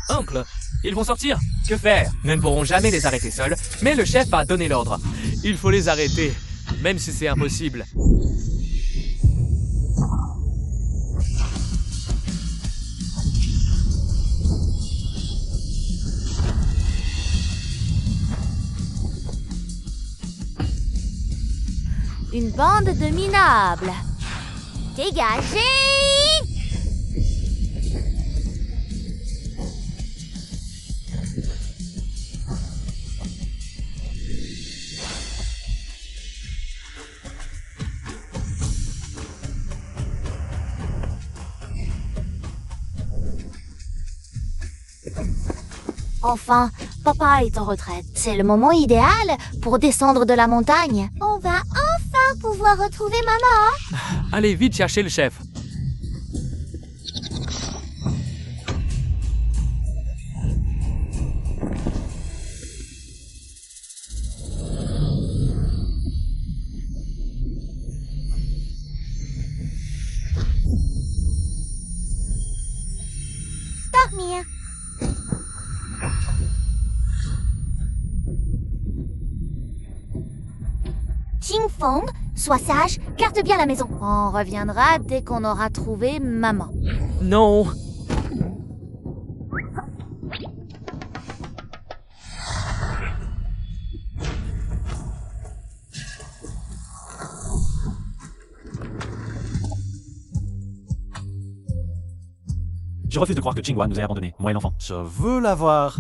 Oncle, ils vont sortir. Que faire? Nous ne pourrons jamais les arrêter seuls, mais le chef a donné l'ordre. Il faut les arrêter, même si c'est impossible. Une bande de minables. Dégagez! Enfin, papa est en retraite. C'est le moment idéal pour descendre de la montagne. On va enfin pouvoir retrouver maman. Allez vite chercher le chef. Dormir. Qingfeng, sois sage, garde bien la maison. On reviendra dès qu'on aura trouvé maman. Non. Je refuse de croire que Qinghua nous ait abandonnés, moi et l'enfant. Je veux la voir.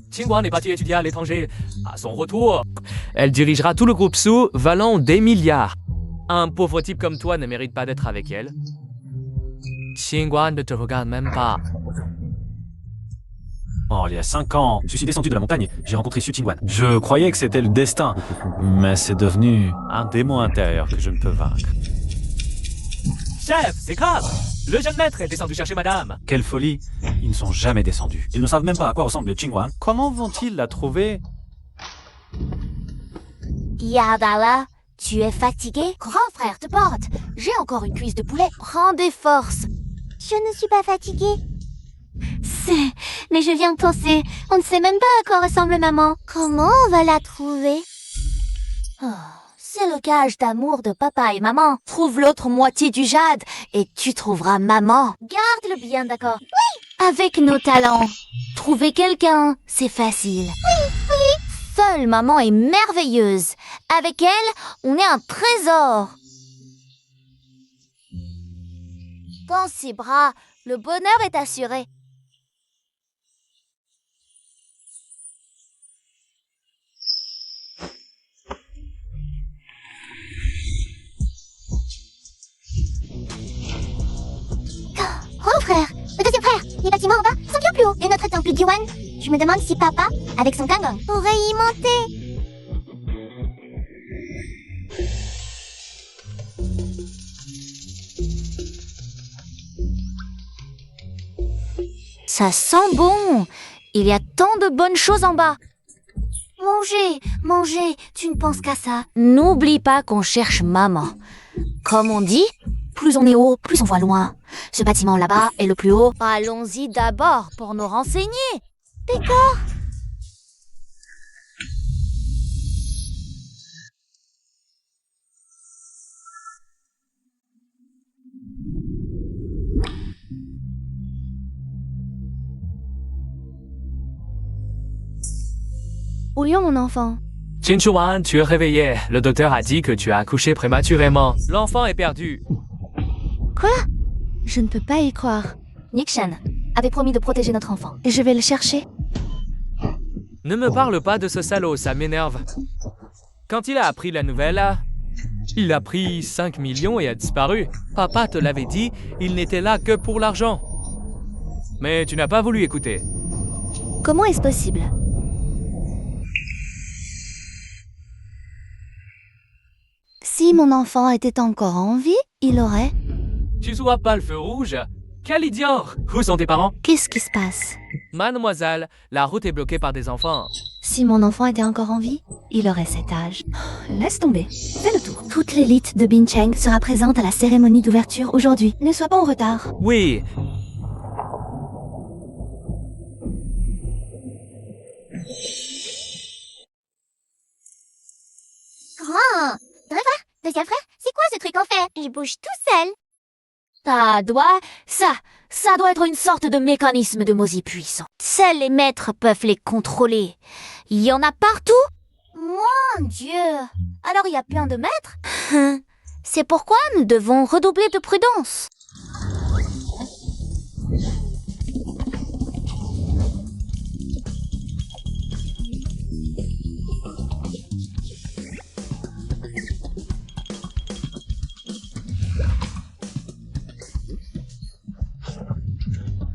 Qinghua n'est parti étudier à l'étranger. À son retour, elle dirigera tout le groupe Su, valant des milliards. Un pauvre type comme toi ne mérite pas d'être avec elle. Qinghua ne te regarde même pas. Oh, il y a 5 ans, je suis descendu de la montagne, j'ai rencontré Xu Qingguan. Je croyais que c'était le destin, mais c'est devenu un démon intérieur que je ne peux vaincre. Chef, c'est grave. Le jeune maître est descendu chercher madame. Quelle folie, ils ne sont jamais descendus. Ils ne savent même pas à quoi ressemble Qinghua. Comment vont-ils la trouver? Yardala, tu es fatigué? Grand frère te porte. J'ai encore une cuisse de poulet. Prends des forces. Je ne suis pas fatiguée. Mais je viens de penser, on ne sait même pas à quoi ressemble maman. Comment on va la trouver? Oh, c'est le gage d'amour de papa et maman. Trouve l'autre moitié du jade et tu trouveras maman. Garde-le bien, d'accord? Oui. Avec nos talents, trouver quelqu'un, c'est facile. Oui. Seule maman est merveilleuse. Avec elle, on est un trésor. Dans ses bras, le bonheur est assuré. Grand frère, le deuxième frère, les bâtiments en bas sont bien plus hauts. Et notre temple Diwan, je me demande si papa, avec son Kangong, pourrait y monter. Ça sent bon. Il y a tant de bonnes choses en bas. Manger, tu ne penses qu'à ça. N'oublie pas qu'on cherche maman. Comme on dit, plus on est haut, plus on voit loin. Ce bâtiment là-bas est le plus haut. Allons-y d'abord pour nous renseigner. D'accord. Où est mon enfant? Qinchuan, tu es réveillé. Le docteur a dit que tu as accouché prématurément. L'enfant est perdu. Quoi? Je ne peux pas y croire. Nikshan avait promis de protéger notre enfant. Et je vais le chercher. Ne me parle pas de ce salaud, ça m'énerve. Quand il a appris la nouvelle, il a pris 5 millions et a disparu. Papa te l'avait dit, il n'était là que pour l'argent. Mais tu n'as pas voulu écouter. Comment est-ce possible? Si mon enfant était encore en vie, il aurait... Tu vois pas le feu rouge? Quel idiot! Où sont tes parents? Qu'est-ce qui se passe? Mademoiselle, la route est bloquée par des enfants. Si mon enfant était encore en vie, il aurait cet âge. Laisse tomber, fais le tour. Toute l'élite de Bincheng sera présente à la cérémonie d'ouverture aujourd'hui. Ne sois pas en retard. Oui. Grand! Vrai frère? Deuxième frère? C'est quoi ce truc en fait? Il bouge tout seul. Ça doit être une sorte de mécanisme de Mozi puissant. Seuls les maîtres peuvent les contrôler. Il y en a partout? Mon Dieu! Alors il y a plein de maîtres? C'est pourquoi nous devons redoubler de prudence.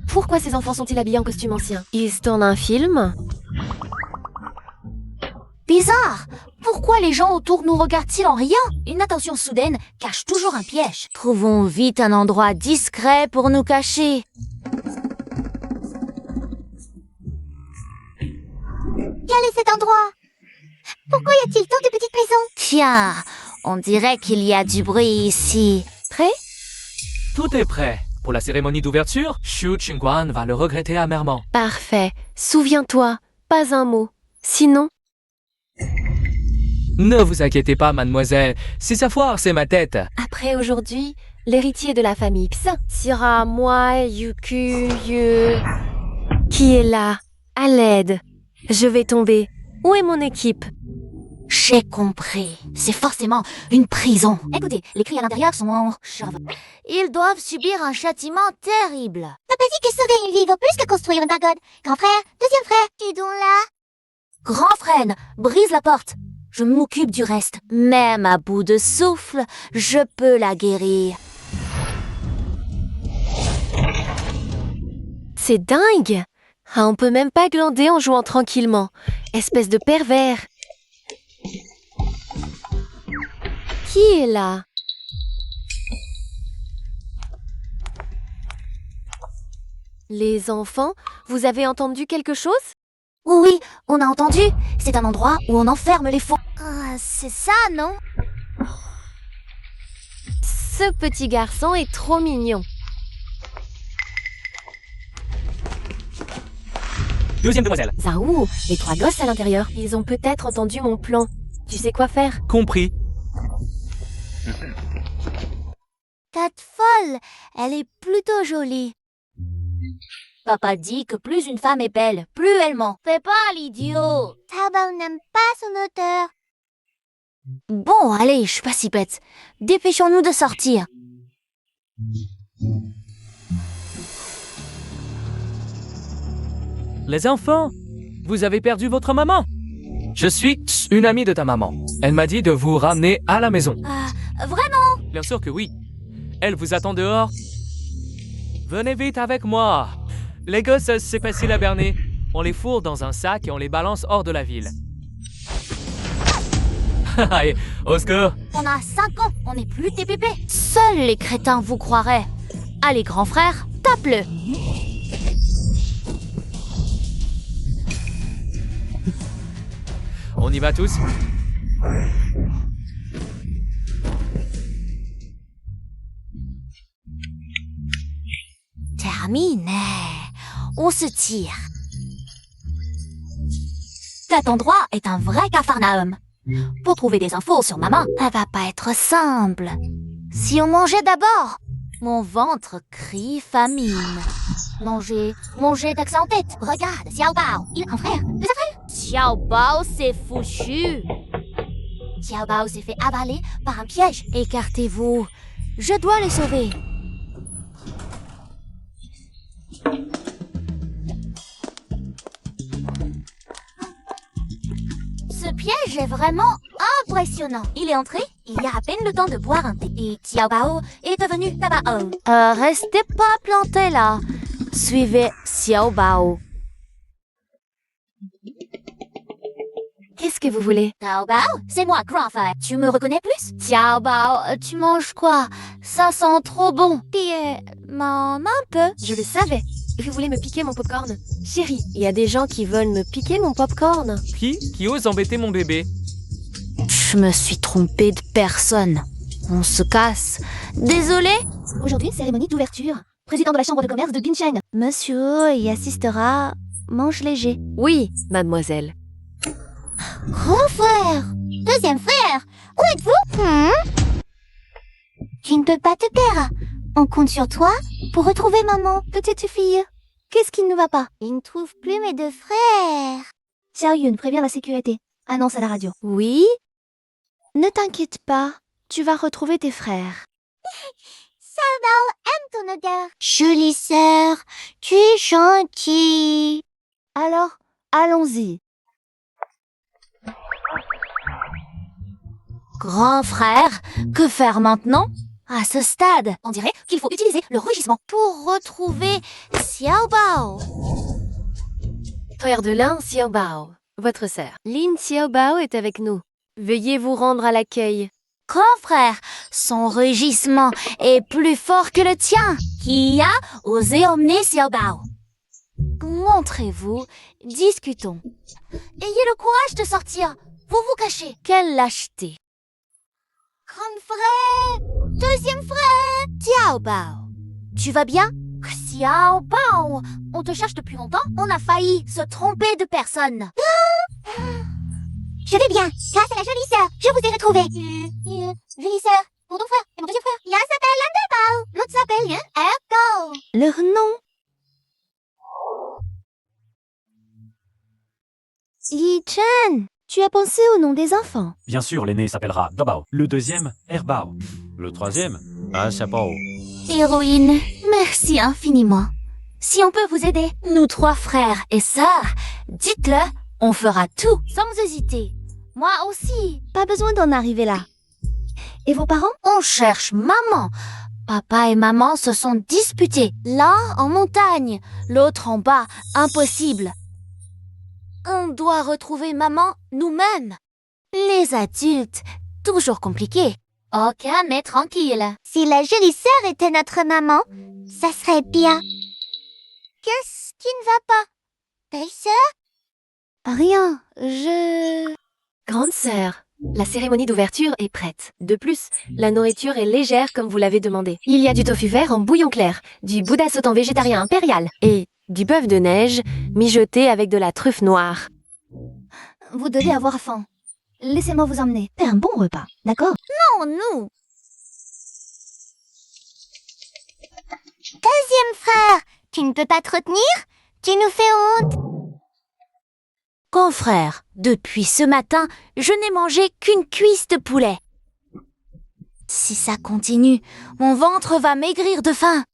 Pourquoi ces enfants sont-ils habillés en costume ancien? Ils tournent un film? Bizarre! Pourquoi les gens autour nous regardent-ils en riant? Une attention soudaine cache toujours un piège. Trouvons vite un endroit discret pour nous cacher. Quel est cet endroit? Pourquoi y a-t-il tant de petites maisons? Tiens, on dirait qu'il y a du bruit ici. Prêt? Tout est prêt. Pour la cérémonie d'ouverture, Xu Qingguan va le regretter amèrement. Parfait. Souviens-toi, pas un mot. Sinon... Ne vous inquiétez pas, mademoiselle. Si ça foire, c'est ma tête. Après aujourd'hui, l'héritier de la famille Psa sera moi, Yuku, qui est là, à l'aide. Je vais tomber. Où est mon équipe? J'ai compris. C'est forcément une prison. Écoutez, les cris à l'intérieur sont en chave. Ils doivent subir un châtiment terrible. Papa dit que sauver une vie vaut plus que construire une pagode. Grand frère, deuxième frère, tu donc là? Grand frère, brise la porte. Je m'occupe du reste. Même à bout de souffle, je peux la guérir. C'est dingue! Ah, on peut même pas glander en jouant tranquillement. Espèce de pervers. Qui est là? Les enfants, vous avez entendu quelque chose? Oui, on a entendu. C'est un endroit où on enferme les faux. C'est ça, non? Ce petit garçon est trop mignon. Deuxième demoiselle. Zhao, les 3 gosses à l'intérieur. Ils ont peut-être entendu mon plan. Tu sais quoi faire? Compris. Cat folle, elle est plutôt jolie. Papa dit que plus une femme est belle, plus elle ment. Fais pas l'idiot. Tao n'aime pas son auteur. Bon, allez, je suis pas si bête. Dépêchons-nous de sortir. Les enfants, vous avez perdu votre maman. Je suis une amie de ta maman. Elle m'a dit de vous ramener à la maison. Vraiment? Bien sûr que oui. Elle vous attend dehors. Venez vite avec moi. Les gosses, c'est facile à berner. On les fourre dans un sac et on les balance hors de la ville. Allez, au secours. On a 5 ans, on n'est plus TPP. Seuls les crétins vous croiraient. Allez, grand frère, tape-le. On y va tous. Terminé. On se tire. Cet endroit est un vrai capharnaüm. Pour trouver des infos sur maman, elle va pas être simple. Si on mangeait d'abord, mon ventre crie famine. Manger d'accent en tête. Regarde, Xiao Bao, il a un frère, deux frères. Xiao Bao s'est fouchu. Xiao Bao s'est fait avaler par un piège. Écartez-vous, je dois les sauver. Ce piège est vraiment impressionnant. Il est entré, il y a à peine le temps de boire un thé. Et Xiao Bao est devenu Tabao. Restez pas plantés là. Suivez Xiao Bao. Qu'est-ce que vous voulez? Xiao Bao, c'est moi, grand frère. Tu me reconnais plus? Xiao Bao, tu manges quoi? Ça sent trop bon. Puis, m'en un peu. Je le savais. Vous voulez me piquer mon popcorn? Chérie, il y a des gens qui veulent me piquer mon popcorn. Qui ose embêter mon bébé? Je me suis trompée de personne. On se casse. Désolé. Aujourd'hui, cérémonie d'ouverture. Président de la chambre de commerce de Bincheng. Monsieur y assistera mange léger. Oui, mademoiselle. Grand frère, deuxième frère, où êtes-vous? Tu ne peux pas te taire. On compte sur toi pour retrouver maman. Petite fille, qu'est-ce qui ne va pas? Il ne trouve plus mes deux frères. Xiaoyun, préviens la sécurité. Annonce à la radio. Oui? Ne t'inquiète pas, tu vas retrouver tes frères. Ton odeur. Jolie sœur, tu es gentille. Alors, allons-y. Grand frère, que faire maintenant? À ce stade, on dirait qu'il faut utiliser le rugissement pour retrouver Xiaobao. Frère de Lin Xiaobao, votre sœur. Lin Xiaobao est avec nous. Veuillez vous rendre à l'accueil. Grand frère, son rugissement est plus fort que le tien. Qui a osé emmener Xiaobao? Montrez-vous, discutons. Ayez le courage de sortir. Vous vous cachez. Quelle lâcheté. Grand frère, deuxième frère, Xiaobao. Tu vas bien? Xiaobao, on te cherche depuis longtemps. On a failli se tromper de personne. Je vais bien, grâce à la jolie sœur, je vous ai retrouvé. Jolie sœur, mon ton frère et mon deuxième frère. L'un s'appelle Landebao, l'autre s'appelle Ergo. Leur nom? Yi Chen, tu as pensé au nom des enfants. Bien sûr, l'aîné s'appellera Dobao. Le deuxième, Erbao. Le troisième, Ashapao. Héroïne, merci infiniment. Si on peut vous aider, nous trois frères et sœurs, dites-le, on fera tout sans hésiter. Moi aussi. Pas besoin d'en arriver là. Et vos parents? On cherche maman. Papa et maman se sont disputés. L'un en montagne, l'autre en bas. Impossible. On doit retrouver maman nous-mêmes. Les adultes, toujours compliqué. Ok, mais tranquille. Si la jolie sœur était notre maman, ça serait bien. Qu'est-ce qui ne va pas? Belle sœur? Rien, Grande sœur, la cérémonie d'ouverture est prête. De plus, la nourriture est légère comme vous l'avez demandé. Il y a du tofu vert en bouillon clair, du boudin sautant végétarien impérial et du bœuf de neige mijoté avec de la truffe noire. Vous devez avoir faim. Laissez-moi vous emmener. C'est un bon repas, d'accord? Non, nous. Deuxième frère, tu ne peux pas te retenir? Tu nous fais honte. Confrère, depuis ce matin, je n'ai mangé qu'une cuisse de poulet. Si ça continue, mon ventre va maigrir de faim.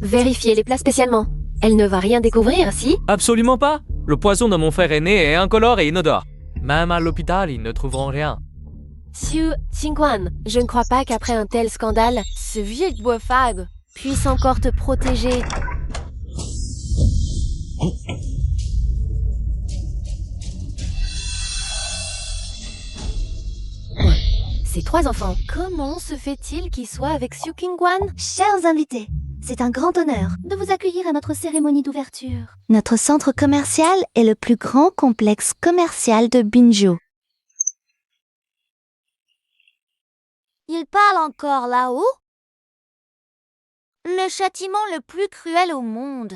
Vérifiez les plats spécialement. Elle ne va rien découvrir, si? Absolument pas. Le poison de mon frère aîné est incolore et inodore. Même à l'hôpital, ils ne trouveront rien. Xiu Qingguan, je ne crois pas qu'après un tel scandale, ce vieux boifag puisse encore te protéger. Ces trois enfants, comment se fait-il qu'ils soient avec Xiu Qingguan? Chers invités, c'est un grand honneur de vous accueillir à notre cérémonie d'ouverture. Notre centre commercial est le plus grand complexe commercial de Binzhou. Il parle encore là-haut? Le châtiment le plus cruel au monde,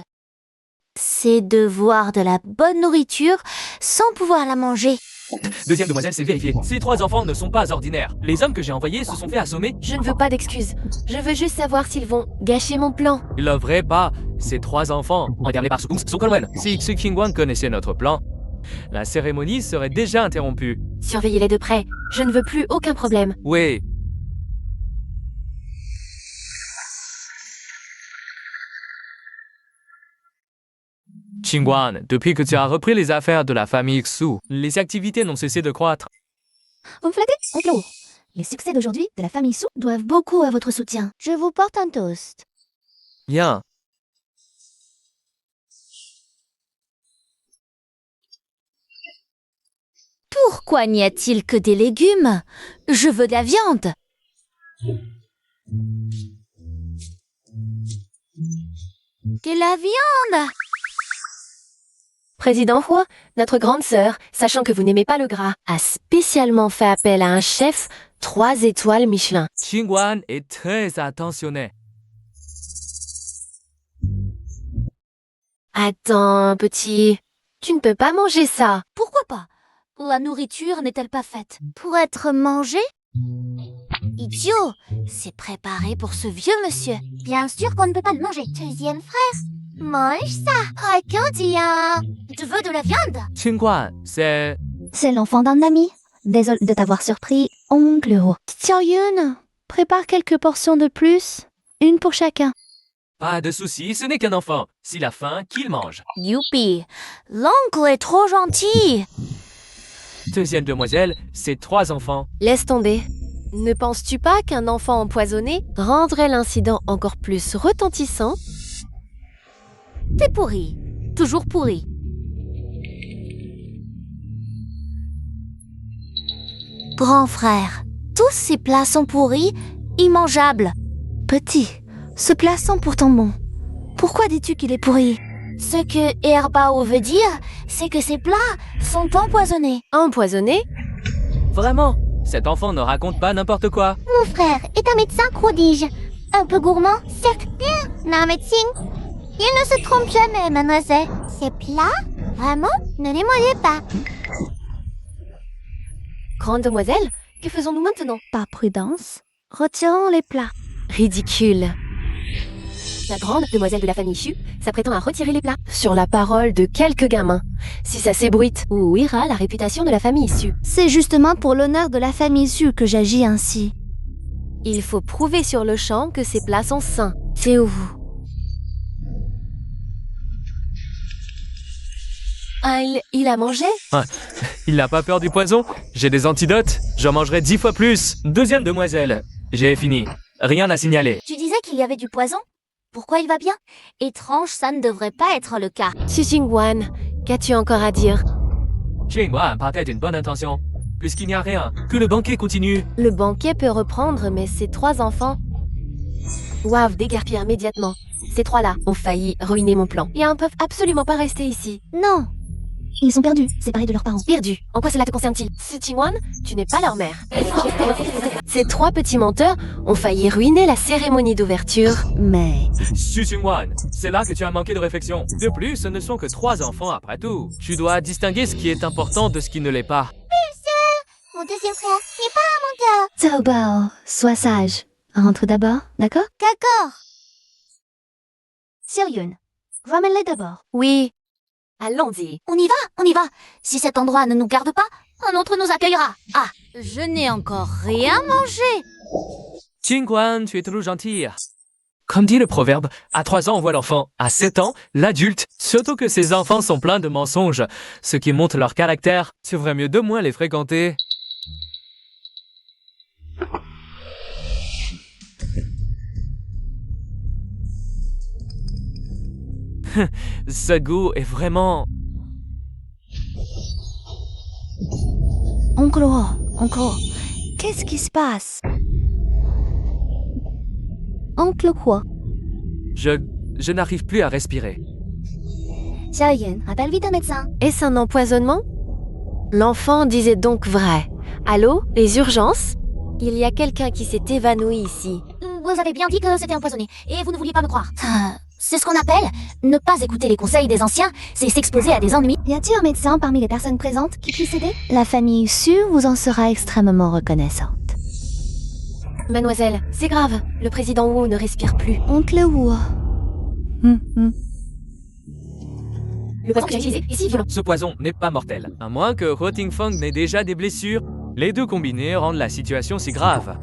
c'est de voir de la bonne nourriture sans pouvoir la manger. Deuxième demoiselle, c'est vérifié. Ces trois enfants ne sont pas ordinaires. Les hommes que j'ai envoyés se sont fait assommer. Je ne veux pas d'excuses. Je veux juste savoir s'ils vont gâcher mon plan. Ils ne devraient pas. Ces trois enfants, regardés par Sukums, sont Colwen. Si Xu Qingguan connaissait notre plan, la cérémonie serait déjà interrompue. Surveillez-les de près. Je ne veux plus aucun problème. Oui. Qingguan, depuis que tu as repris les affaires de la famille Xu, les activités n'ont cessé de croître. Vous me flattez, oncle. Les succès d'aujourd'hui de la famille Su doivent beaucoup à votre soutien. Je vous porte un toast. Bien. Pourquoi n'y a-t-il que des légumes? Je veux de la viande. De la viande? Président Hua, notre grande sœur, sachant que vous n'aimez pas le gras, a spécialement fait appel à un chef 3 étoiles Michelin. Qingguan est très attentionné. Attends, petit. Tu ne peux pas manger ça. Pourquoi pas? La nourriture n'est-elle pas faite pour être mangée? Idiot! C'est préparé pour ce vieux monsieur. Bien sûr qu'on ne peut pas le manger. Deuxième frère, mange ça. Regarde, tu veux de la viande? Qingguan, c'est... C'est l'enfant d'un ami. Désolé de t'avoir surpris, oncle Ro. Xiaoyun, prépare quelques portions de plus. Une pour chacun. Pas de souci, ce n'est qu'un enfant. S'il a faim, qu'il mange. Youpi! L'oncle est trop gentil. Deuxième demoiselle, c'est 3 enfants. Laisse tomber. Ne penses-tu pas qu'un enfant empoisonné rendrait l'incident encore plus retentissant? T'es pourri. Toujours pourri. Grand frère, tous ces plats sont pourris, immangeables. Petit, ce plat sent pourtant bon. Pourquoi dis-tu qu'il est pourri? Ce que Herbao veut dire, c'est que ces plats sont empoisonnés. Empoisonné? Vraiment, cet enfant ne raconte pas n'importe quoi. Mon frère est un médecin prodige. Un peu gourmand, certes, mais un médecin. Il ne se trompe jamais, mademoiselle. Ces plats, vraiment, ne les mangez pas. Grande demoiselle, que faisons-nous maintenant? Par prudence, retirons les plats. Ridicule. La grande demoiselle de la famille Xu s'apprêtant à retirer les plats. Sur la parole de quelques gamins. Si ça s'ébruite, où ira la réputation de la famille Xu? C'est justement pour l'honneur de la famille Xu que j'agis ainsi. Il faut prouver sur le champ que ces plats sont sains. C'est où? Ah, il a mangé? Il n'a pas peur du poison? J'ai des antidotes. J'en mangerai 10 fois plus. Deuxième demoiselle, j'ai fini. Rien à signaler. Tu disais qu'il y avait du poison? Pourquoi il va bien? Étrange, ça ne devrait pas être le cas. Xingguan, qu'as-tu encore à dire? Qingguan partait d'une bonne intention. Puisqu'il n'y a rien, que le banquet continue. Le banquet peut reprendre, mais ces 3 enfants doivent déguerpir immédiatement. Ces 3-là ont failli ruiner mon plan et ne peuvent absolument pas rester ici. Non. Ils sont perdus, séparés de leurs parents. Perdus? En quoi cela te concerne-t-il? Qingguan, tu n'es pas leur mère. Ces 3 petits menteurs ont failli ruiner la cérémonie d'ouverture. Mais... Qingguan, c'est là que tu as manqué de réflexion. De plus, ce ne sont que 3 enfants après tout. Tu dois distinguer ce qui est important de ce qui ne l'est pas. Mon deuxième frère n'est pas un menteur. Zhao Bao, sois sage. Rentre d'abord, d'accord? D'accord. Xiaoyun, ramène-les d'abord. Oui. Allons-y. On y va. Si cet endroit ne nous garde pas, un autre nous accueillera. Ah, je n'ai encore rien mangé. Qingguan, tu es trop gentil. Comme dit le proverbe, à 3 ans on voit l'enfant, à 7 ans, l'adulte. Surtout que ces enfants sont pleins de mensonges, ce qui montre leur caractère. Tu ferais mieux de moins les fréquenter. Ce goût est vraiment... Oncle Ro, qu'est-ce qui se passe? Oncle quoi? Je n'arrive plus à respirer. Xiaoyun, appelle vite un médecin. Est-ce un empoisonnement? L'enfant disait donc vrai. Allô, les urgences? Il y a quelqu'un qui s'est évanoui ici. Vous avez bien dit que c'était empoisonné, et vous ne vouliez pas me croire. C'est ce qu'on appelle ne pas écouter les conseils des anciens, c'est s'exposer à des ennuis. Y a-t-il un médecin parmi les personnes présentes qui puisse aider? La famille Xu vous en sera extrêmement reconnaissante. Mademoiselle, c'est grave. Le président Wu ne respire plus. Oncle Wu. Le poison que j'ai utilisé est si violent. Ce poison n'est pas mortel, à moins que Ho Tingfeng n'ait déjà des blessures. Les deux combinés rendent la situation si grave.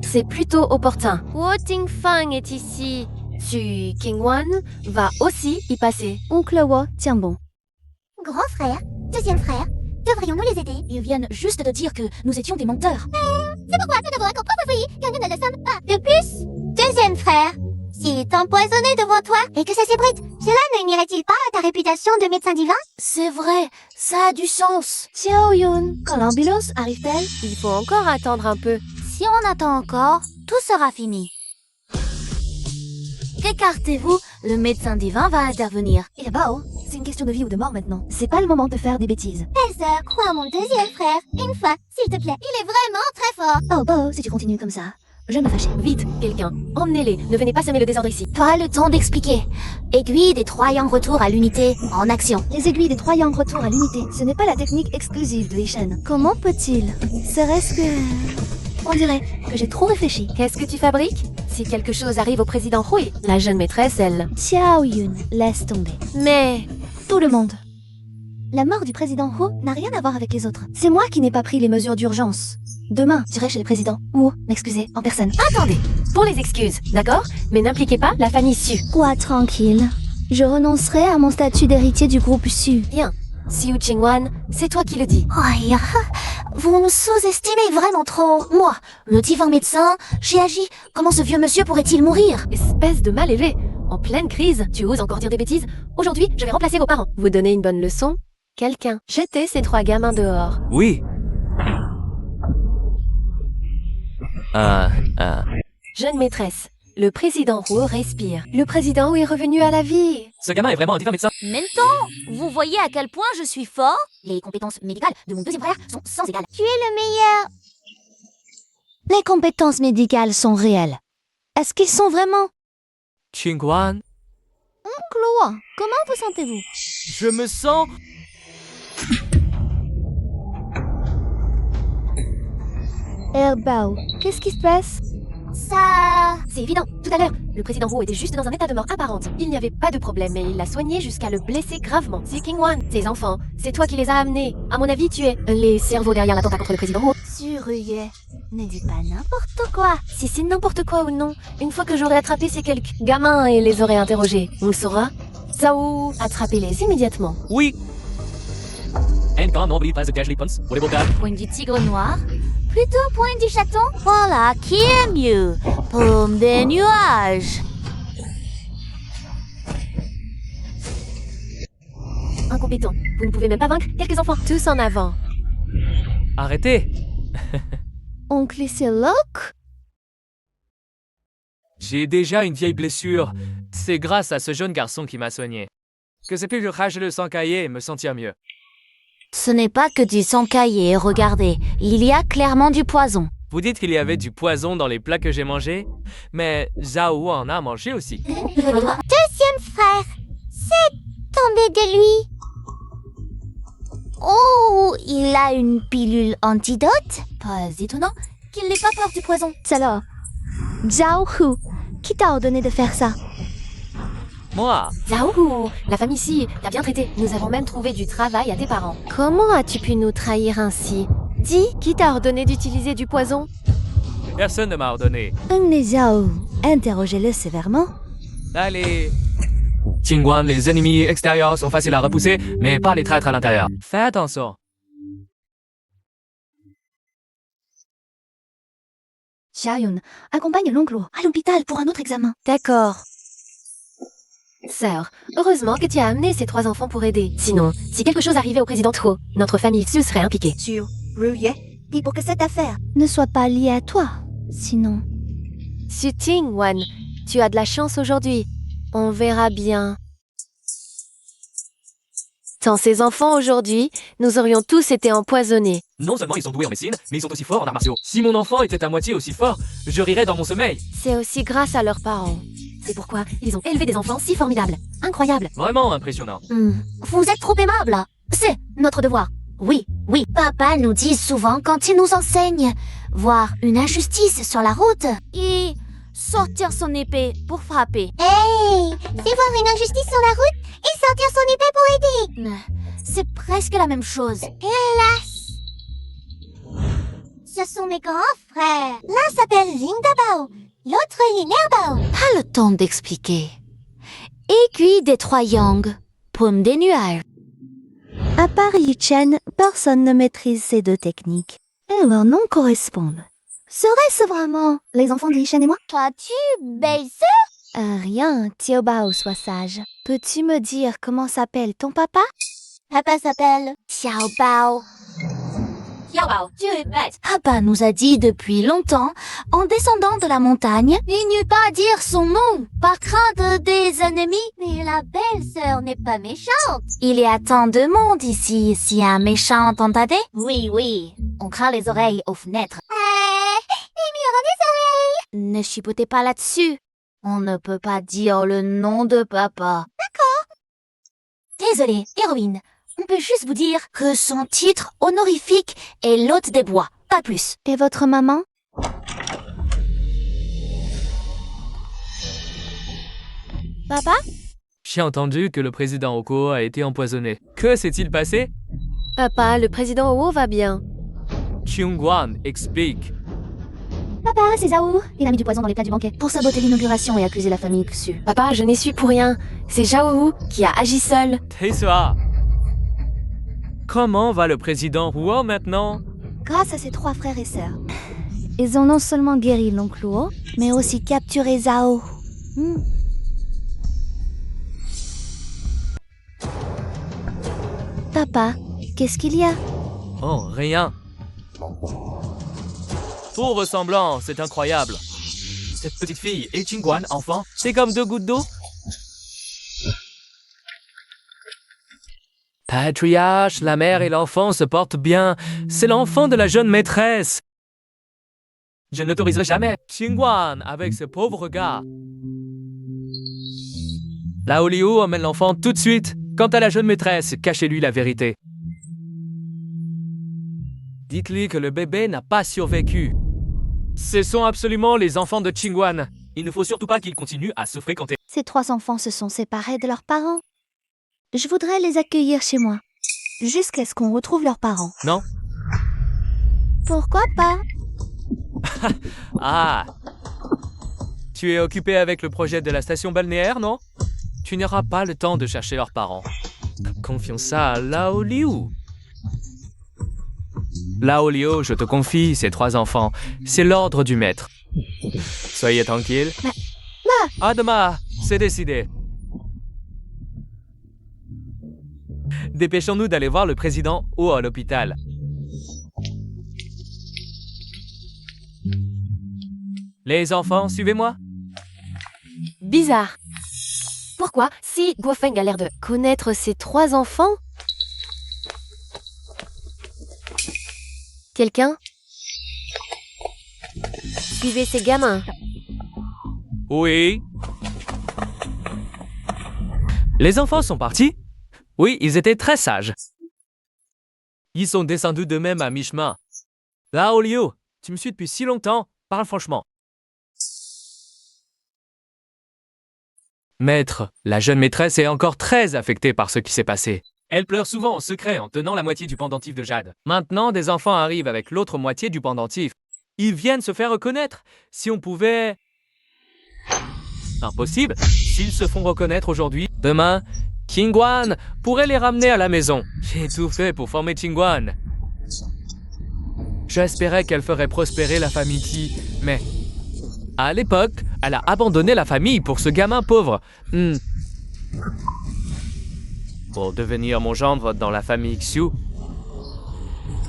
C'est plutôt opportun. Wu Tingfeng est ici. Qingguan va aussi y passer. Oncle Wu, tiens bon. Grand frère, deuxième frère, devrions-nous les aider? Ils viennent juste de dire que nous étions des menteurs. C'est pourquoi nous devons comprendre oui, car nous ne le sommes pas. De plus, deuxième frère, s'il est empoisonné devant toi et que ça s'ébruite, cela ne nuirait-il pas à ta réputation de médecin divin? C'est vrai, ça a du sens. Xiaoyun, quand l'ambulance arrive-t-elle? Il faut encore attendre un peu. Si on attend encore, tout sera fini. Écartez-vous, le médecin divin va intervenir. Et là-bas, C'est une question de vie ou de mort maintenant. C'est pas le moment de faire des bêtises. Belle sœur, crois mon deuxième frère. Une fois, s'il te plaît. Il est vraiment très fort. Oh, Bo, si tu continues comme ça, je vais me fâcher. Vite, quelqu'un, emmenez-les. Ne venez pas semer le désordre ici. Pas le temps d'expliquer. Aiguille des 3 yang retour à l'unité en action. Les aiguilles des 3 yang retour à l'unité, ce n'est pas la technique exclusive de Ishan. Comment peut-il? Serait-ce que... On dirait que j'ai trop réfléchi. Qu'est-ce que tu fabriques? Si quelque chose arrive au président Hui, la jeune maîtresse, elle... Xiao Yun, laisse tomber. Mais... Tout le monde. La mort du président Hu n'a rien à voir avec les autres. C'est moi qui n'ai pas pris les mesures d'urgence. Demain, j'irai chez le président. Ou m'excuser en personne. Attendez, pour les excuses, d'accord? Mais n'impliquez pas la famille Su. Quoi, tranquille. Je renoncerai à mon statut d'héritier du groupe Su. Bien. Xiu Qingwan, c'est toi qui le dis. Aïe, vous me sous-estimez vraiment trop. Moi, le divin médecin, j'ai agi. Comment ce vieux monsieur pourrait-il mourir? Espèce de mal élevé. En pleine crise, tu oses encore dire des bêtises? Aujourd'hui, je vais remplacer vos parents. Vous donnez une bonne leçon? Quelqu'un, jetez ces 3 gamins dehors. Oui. Jeune maîtresse, le président Wu respire. Le président Wu est revenu à la vie. Ce gamin est vraiment un divin médecin. Maintenant, vous voyez à quel point je suis fort? Les compétences médicales de mon deuxième frère sont sans égal. Tu es le meilleur. Les compétences médicales sont réelles. Est-ce qu'ils sont vraiment? Qingguan, Chloé, comment vous sentez-vous? je me sens... Herbao, qu'est-ce qui se passe? Ça... C'est évident. Tout à l'heure, le président Wu était juste dans un état de mort apparente. Il n'y avait pas de problème, mais il l'a soigné jusqu'à le blesser gravement. C'est Qingwan, ses enfants, c'est toi qui les as amenés. À mon avis, tu es les cerveaux derrière l'attentat contre le président Wu. Suruyé, ne dis pas n'importe quoi. Si c'est n'importe quoi ou non, une fois que j'aurai attrapé ces quelques gamins et les aurai interrogés, on le saura. Zhao, attrapez-les immédiatement. Oui. N'oublie pas de cacher les punts pour les beaux gars. Pointe du tigre noir? Plutôt pointe du chaton? Voilà, qui est mieux? Paume des nuages. Incompétent. Vous ne pouvez même pas vaincre quelques enfants. Tous en avant. Arrêtez. Oncle Locke? J'ai déjà une vieille blessure. C'est grâce à ce jeune garçon qui m'a soigné. Que c'est plus le sang caillé et me sentir mieux. Ce n'est pas que du sang caillé, regardez. Il y a clairement du poison. Vous dites qu'il y avait du poison dans les plats que j'ai mangés, mais Zhao en a mangé aussi. Deuxième frère, c'est tombé de lui. Oh, il a une pilule antidote? Pas étonnant qu'il n'ait pas peur du poison. Alors, Zhao Hu, qui t'a ordonné de faire ça? Moi, Zhao, la famille Si t'a bien traité. Nous avons même trouvé du travail à tes parents. Comment as-tu pu nous trahir ainsi? Dis, qui t'a ordonné d'utiliser du poison? personne ne m'a ordonné. Mais Zhao, interrogez-le sévèrement. Allez. Qingguan, les ennemis extérieurs sont faciles à repousser, mais pas les traîtres à l'intérieur. Fais attention. Xiaoyun, accompagne l'oncle à l'hôpital pour un autre examen. D'accord. Sœur, heureusement que tu as amené ces 3 enfants pour aider. Sinon, si quelque chose arrivait au président Tuo, notre famille Su serait impliquée. Dis pour que cette affaire ne soit pas liée à toi. Sinon... Su Qingwan, tu as de la chance aujourd'hui. On verra bien. Sans ces enfants aujourd'hui, nous aurions tous été empoisonnés. Non seulement ils sont doués en médecine, mais ils sont aussi forts en arts martiaux. Si mon enfant était à moitié aussi fort, je rirais dans mon sommeil. C'est aussi grâce à leurs parents. C'est pourquoi ils ont élevé des enfants si formidables. Incroyable. Vraiment impressionnant. Vous êtes trop aimable. C'est notre devoir. Oui, oui. Papa nous dit souvent quand il nous enseigne. Voir une injustice sur la route. Et sortir son épée pour frapper. Hey, c'est voir une injustice sur la route et sortir son épée pour aider. C'est presque la même chose. Hélas. Ce sont mes grands frères. L'un s'appelle Lingdabao, l'autre Linerbao. Pas le temps d'expliquer. Aiguille des 3 yang, paume des nuages. À part Yu-Chen, personne ne maîtrise ces 2 techniques. Et leurs noms correspondent. Serait-ce vraiment les enfants de Yu-Chen et moi? Toi-tu, belle-sœur? Rien, Tiobao, sois sage. Peux-tu me dire comment s'appelle ton papa? Papa s'appelle Xiaobao. Tu es bête. Papa nous a dit depuis longtemps, en descendant de la montagne, il n'eut pas à dire son nom, par crainte des ennemis. Mais la belle-sœur n'est pas méchante. Il y a tant de monde ici, si un méchant entendait. Oui, on craint les oreilles aux fenêtres. Ne chipotez pas là-dessus. On ne peut pas dire le nom de papa. D'accord. Désolée, héroïne. On peut juste vous dire que son titre honorifique est l'hôte des bois, pas plus. Et votre maman? Papa? J'ai entendu que le président Oko a été empoisonné. Que s'est-il passé? Papa, le président Owo va bien. Chungwan explique. Papa, c'est Zhao. Il a mis du poison dans les plats du banquet pour saboter l'inauguration et accuser la famille Xu. Papa, je n'y suis pour rien. C'est Zhao qui a agi seul. Tais-toi. Comment va le président Huo maintenant? Grâce à ses 3 frères et sœurs. Ils ont non seulement guéri l'oncle Huo, mais aussi capturé Zhao. Papa, qu'est-ce qu'il y a? Oh, rien. Trop ressemblant, c'est incroyable. Cette petite fille et Chingwan, enfant, c'est comme 2 gouttes d'eau. Patriarche, la mère et l'enfant se portent bien. C'est l'enfant de la jeune maîtresse. Je n'autoriserai jamais Chingwan avec ce pauvre gars. Lao Liu emmène l'enfant tout de suite. Quant à la jeune maîtresse, cachez-lui la vérité. Dites-lui que le bébé n'a pas survécu. Ce sont absolument les enfants de Chingwan. Il ne faut surtout pas qu'ils continuent à se fréquenter. Ces 3 enfants se sont séparés de leurs parents. Je voudrais les accueillir chez moi, jusqu'à ce qu'on retrouve leurs parents. Non? Pourquoi pas? Ah! Tu es occupé avec le projet de la station balnéaire, non? Tu n'auras pas le temps de chercher leurs parents. Confions ça à Lao Liu. Lao Liu, je te confie ces 3 enfants. C'est l'ordre du maître. Soyez tranquille. Adama, c'est décidé. Dépêchons-nous d'aller voir le président ou à l'hôpital. Les enfants, suivez-moi. Bizarre. Pourquoi, si Guofeng a l'air de connaître ses 3 enfants? Quelqu'un? Suivez ces gamins. Oui. Les enfants sont partis? Oui, ils étaient très sages. Ils sont descendus d'eux-mêmes à mi-chemin. Lao Liu, tu me suis depuis si longtemps, parle franchement. Maître, la jeune maîtresse est encore très affectée par ce qui s'est passé. Elle pleure souvent en secret en tenant la moitié du pendentif de Jade. Maintenant, des enfants arrivent avec l'autre moitié du pendentif. Ils viennent se faire reconnaître. Si on pouvait... Impossible. S'ils se font reconnaître aujourd'hui, demain, Chingwan pourrait les ramener à la maison. J'ai tout fait pour former Chingwan. J'espérais qu'elle ferait prospérer la famille Qi, mais... À l'époque, elle a abandonné la famille pour ce gamin pauvre. Pour devenir mon gendre dans la famille Xu.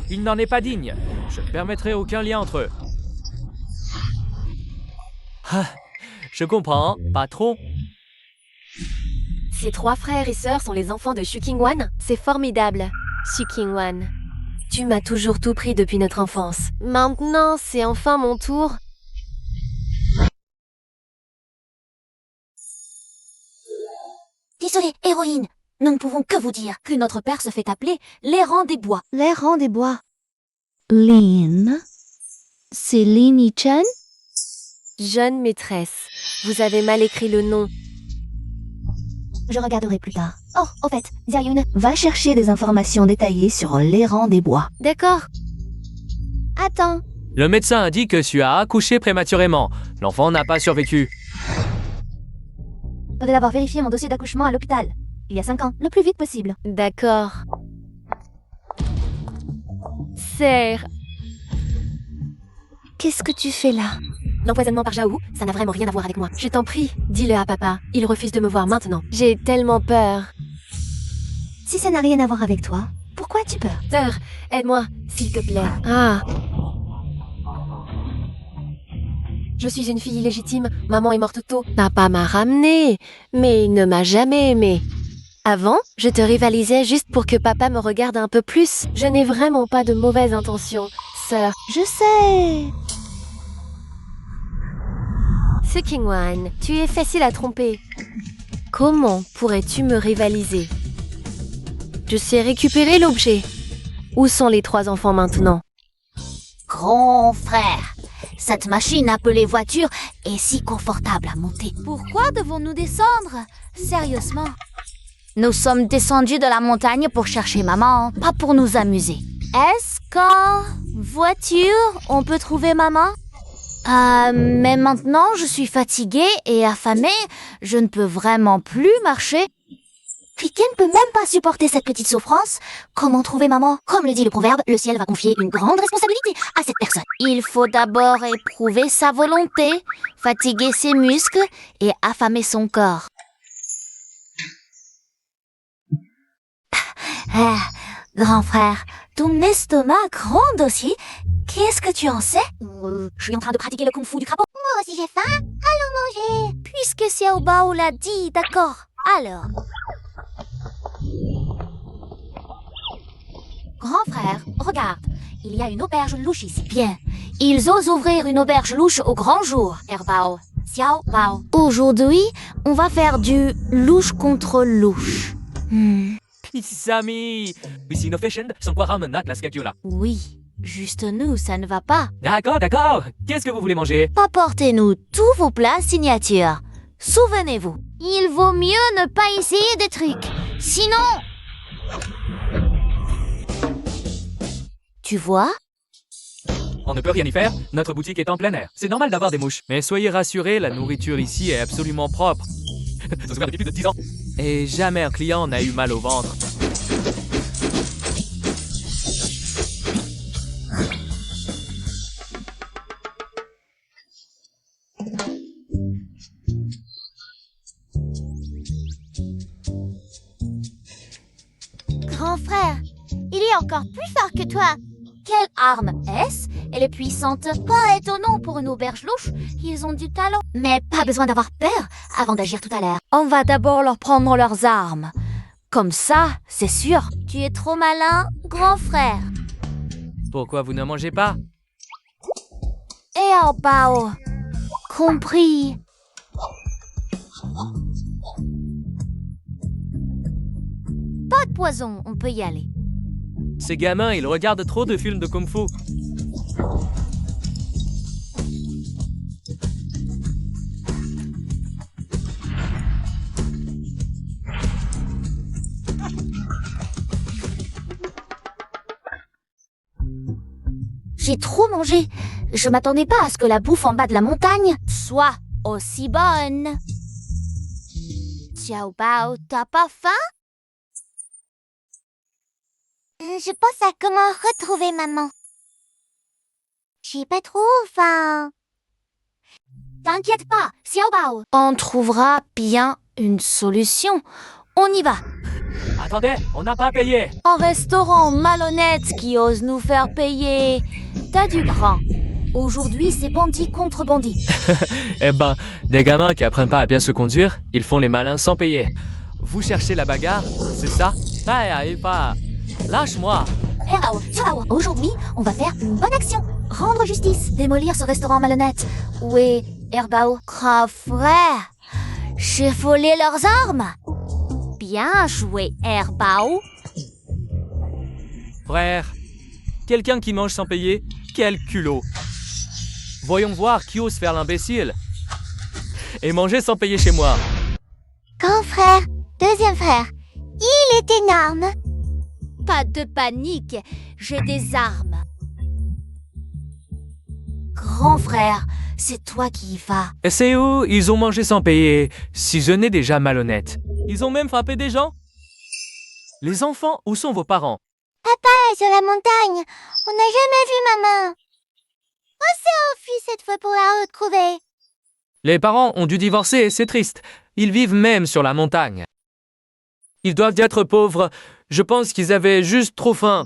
Il n'en est pas digne. Je ne permettrai aucun lien entre eux. Ah, je comprends, patron. Ces 3 frères et sœurs sont les enfants de Xu Qingwan. C'est formidable, Xu Qingwan. Tu m'as toujours tout pris depuis notre enfance. Maintenant, c'est enfin mon tour. Désolée, héroïne. Nous ne pouvons que vous dire que notre père se fait appeler l'errant des bois. L'errant des bois. Lin? C'est Lin Yi-chen? Jeune maîtresse, vous avez mal écrit le nom. Je regarderai plus tard. Oh, au fait, Xiaoyun, va chercher des informations détaillées sur l'errant des bois. D'accord. Attends. Le médecin a dit que tu as accouché prématurément. L'enfant n'a pas survécu. Je vais d'abord vérifier mon dossier d'accouchement à l'hôpital. Il y a 5 ans, le plus vite possible. D'accord. Serre. Qu'est-ce que tu fais là? L'empoisonnement par Zhao, ça n'a vraiment rien à voir avec moi. Je t'en prie, dis-le à papa. Il refuse de me voir maintenant. J'ai tellement peur. Si ça n'a rien à voir avec toi, pourquoi as-tu peur? Sœur, aide-moi. s'il te plaît. Ah. Je suis une fille illégitime. Maman est morte tôt. Papa m'a ramenée, mais il ne m'a jamais aimée. Avant, je te rivalisais juste pour que papa me regarde un peu plus. Je n'ai vraiment pas de mauvaises intentions, sœur. Je sais. Sukingwan, tu es facile à tromper. Comment pourrais-tu me rivaliser? Je sais récupérer l'objet. Où sont les 3 enfants maintenant? Grand frère, cette machine appelée voiture est si confortable à monter. Pourquoi devons-nous descendre? Sérieusement? Nous sommes descendus de la montagne pour chercher maman, pas pour nous amuser. Est-ce qu'en voiture, on peut trouver maman? Mais maintenant, je suis fatiguée et affamée. Je ne peux vraiment plus marcher. Riken ne peut même pas supporter cette petite souffrance. Comment trouver maman? Comme le dit le proverbe, le ciel va confier une grande responsabilité à cette personne. Il faut d'abord éprouver sa volonté, fatiguer ses muscles et affamer son corps. Grand frère, ton estomac gronde aussi. Qu'est-ce que tu en sais? Je suis en train de pratiquer le kung-fu du crapaud. Moi aussi j'ai faim. Allons manger. Puisque Xiao Bao l'a dit, d'accord. Alors. Grand frère, regarde. Il y a une auberge louche ici. Bien. Ils osent ouvrir une auberge louche au grand jour. Bao, Xiao Bao. Aujourd'hui, on va faire du louche contre louche. Isami, ici no fashion, sans quoi ramener la scapula. Oui, juste nous, ça ne va pas. D'accord, d'accord. Qu'est-ce que vous voulez manger? Apportez-nous tous vos plats signature. Souvenez-vous, il vaut mieux ne pas essayer des trucs. Sinon... Tu vois? On ne peut rien y faire, notre boutique est en plein air. C'est normal d'avoir des mouches. Mais soyez rassurés, la nourriture ici est absolument propre. Ça se fait depuis plus de 10 ans. Et jamais un client n'a eu mal au ventre. Grand frère, il est encore plus fort que toi. Quelle arme est-ce? Elle est puissante. Pas étonnant pour une auberge louche. Ils ont du talent. Mais pas besoin d'avoir peur avant d'agir tout à l'heure. On va d'abord leur prendre leurs armes. Comme ça, c'est sûr. Tu es trop malin, grand frère. Pourquoi vous ne mangez pas? Et Bao. Compris. Pas de poison, on peut y aller. Ces gamins, ils regardent trop de films de kung-fu. J'ai trop mangé. Je m'attendais pas à ce que la bouffe en bas de la montagne soit aussi bonne. Xiao Bao, t'as pas faim? Je pense à comment retrouver maman. J'ai pas trop faim. T'inquiète pas, Xiao Bao. On trouvera bien une solution. On y va. Attendez, on n'a pas payé. Un restaurant malhonnête qui ose nous faire payer. T'as du grand. Aujourd'hui, c'est bandit contre bandit. Eh ben, des gamins qui apprennent pas à bien se conduire, ils font les malins sans payer. Vous cherchez la bagarre, c'est ça? Ça y arrive pas. Lâche-moi. Aujourd'hui, on va faire une bonne action. Rendre justice, démolir ce restaurant malhonnête. Oui, Bao. Grand frère, j'ai volé leurs armes. Bien joué, Bao. Frère, quelqu'un qui mange sans payer, quel culot. Voyons voir qui ose faire l'imbécile. Et manger sans payer chez moi. Grand frère, deuxième frère, il est énorme. Pas de panique, j'ai des armes. Grand frère, c'est toi qui y vas. Et c'est où ils ont mangé sans payer, si je n'ai déjà malhonnête. Ils ont même frappé des gens. Les enfants, où sont vos parents? Sur la montagne, on n'a jamais vu maman. On s'est enfui cette fois pour la retrouver. Les parents ont dû divorcer et c'est triste. Ils vivent même sur la montagne. Ils doivent être pauvres. Je pense qu'ils avaient juste trop faim.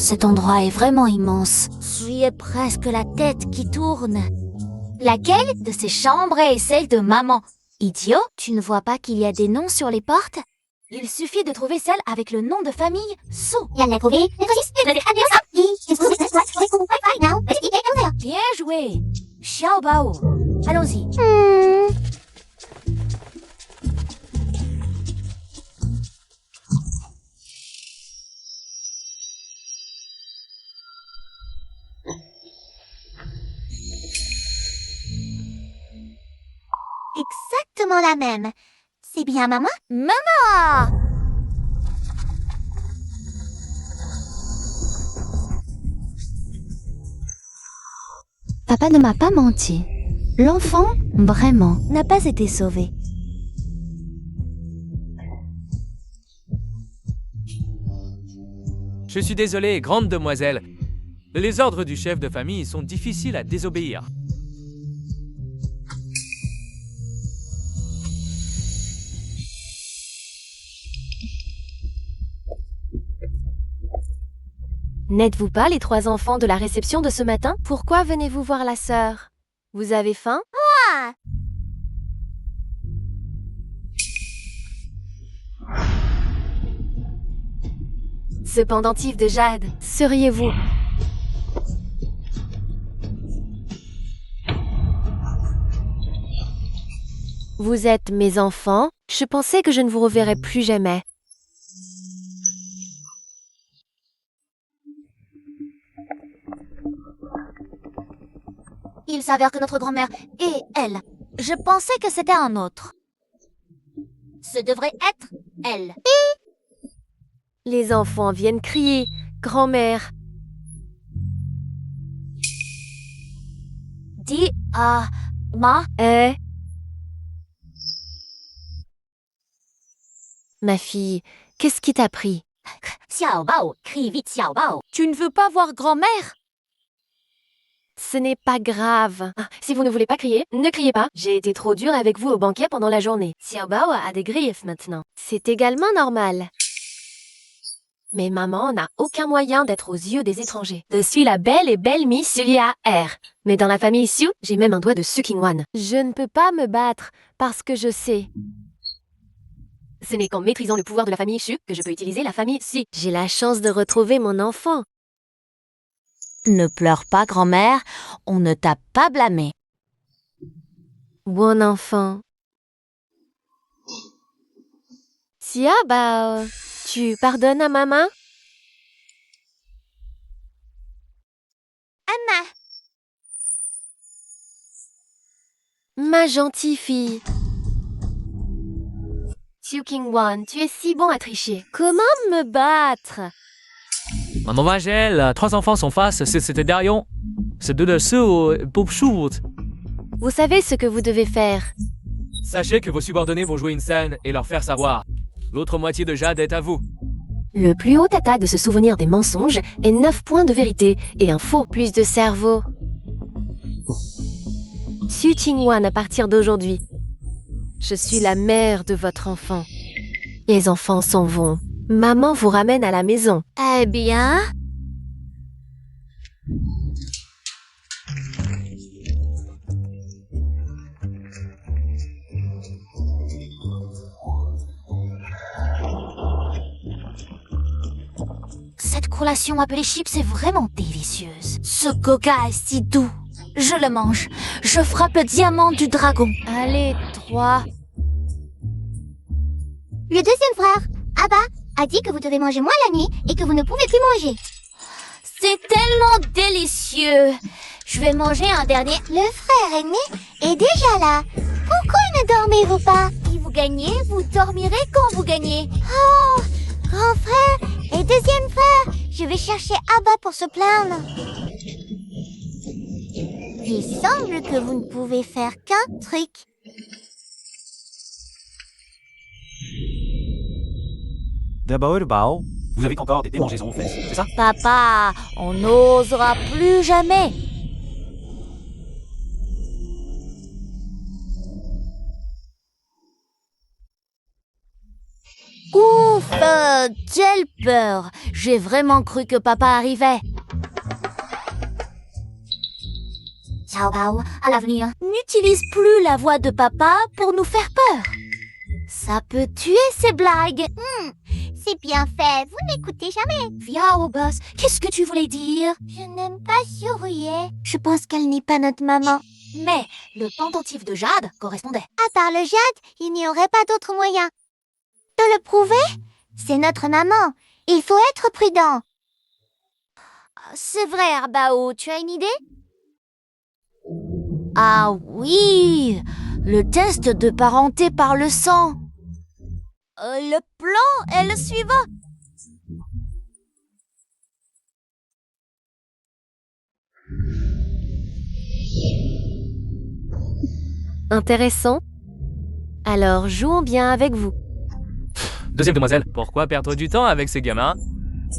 cet endroit est vraiment immense. J'y ai presque la tête qui tourne. Laquelle de ces chambres est celle de maman? Idiot, tu ne vois pas qu'il y a des noms sur les portes? Il suffit de trouver celle avec le nom de famille Su. Bien joué. Xiao Bao. Allons-y. Exactement la même. C'est bien maman? Maman! Papa ne m'a pas menti. L'enfant, vraiment, n'a pas été sauvé. Je suis désolé, grande demoiselle. Les ordres du chef de famille sont difficiles à désobéir. N'êtes-vous pas les 3 enfants de la réception de ce matin? Pourquoi venez-vous voir la sœur? Vous avez faim? Ah! Ce pendentif de jade, seriez-vous? Vous êtes mes enfants? Je pensais que je ne vous reverrais plus jamais. Il s'avère que notre grand-mère et elle. Je pensais que c'était un autre. Ce devrait être elle. Les enfants viennent crier. Grand-mère, Dis à ma. Ma fille, qu'est-ce qui t'a pris? Xiao Bao, crie vite Xiao Bao. Tu ne veux pas voir grand-mère? Ce n'est pas grave. Si vous ne voulez pas crier, ne criez pas. J'ai été trop dure avec vous au banquet pendant la journée. Xiao Bao a des griefs maintenant. C'est également normal. Mais maman n'a aucun moyen d'être aux yeux des étrangers. Je suis la belle et belle Miss Julia R. Mais dans la famille Su, j'ai même un doigt de Su Qingwan. Je ne peux pas me battre parce que je sais. Ce n'est qu'en maîtrisant le pouvoir de la famille Shu que je peux utiliser la famille Si. J'ai la chance de retrouver mon enfant. Ne pleure pas, grand-mère. On ne t'a pas blâmé. Bon enfant. Sia, tu pardonnes à maman? Anna. Ma gentille fille. Su Qingwan, tu es si bon à tricher. Comment me battre? Mademoiselle, 3 enfants sont face, c'était Darion. C'est de dessous, pour shoot. Vous savez ce que vous devez faire. Sachez que vos subordonnés vont jouer une scène et leur faire savoir. L'autre moitié de Jade est à vous. Le plus haut état de se souvenir des mensonges est 9 points de vérité et un faux plus de cerveau. Su Qingwan à partir d'aujourd'hui. Je suis la mère de votre enfant. Les enfants s'en vont. Maman vous ramène à la maison. Eh bien... Cette collation appelée chips est vraiment délicieuse. Ce coca est si doux. Je le mange. Je frappe le diamant du dragon. Allez, 3. Le deuxième frère, Abba, a dit que vous devez manger moins la nuit et que vous ne pouvez plus manger. C'est tellement délicieux. Je vais manger un dernier. Le frère aîné est déjà là. Pourquoi ne dormez-vous pas? Si vous gagnez, vous dormirez quand vous gagnez. Oh, grand frère et deuxième frère, je vais chercher Abba pour se plaindre. Il semble que vous ne pouvez faire qu'un truc. D'abord, Bao, vous avez encore des démangeaisons aux fesses, c'est ça? Papa, on n'osera plus jamais. Ouh, Ouf, quelle peur! J'ai vraiment cru que papa arrivait. Xiao Bao, à l'avenir, n'utilise plus la voix de papa pour nous faire peur. Ça peut tuer ces blagues. C'est bien fait, vous n'écoutez jamais. Xiao Boss, qu'est-ce que tu voulais dire? Je n'aime pas sourire. Je pense qu'elle n'est pas notre maman. Mais le pendentif de Jade correspondait. À part le Jade, il n'y aurait pas d'autre moyen. De le prouver? C'est notre maman. Il faut être prudent. C'est vrai, Arbao, tu as une idée? Ah oui, le test de parenté par le sang. Le plan est le suivant. Intéressant. Alors, jouons bien avec vous. Deuxième demoiselle, pourquoi perdre du temps avec ces gamins?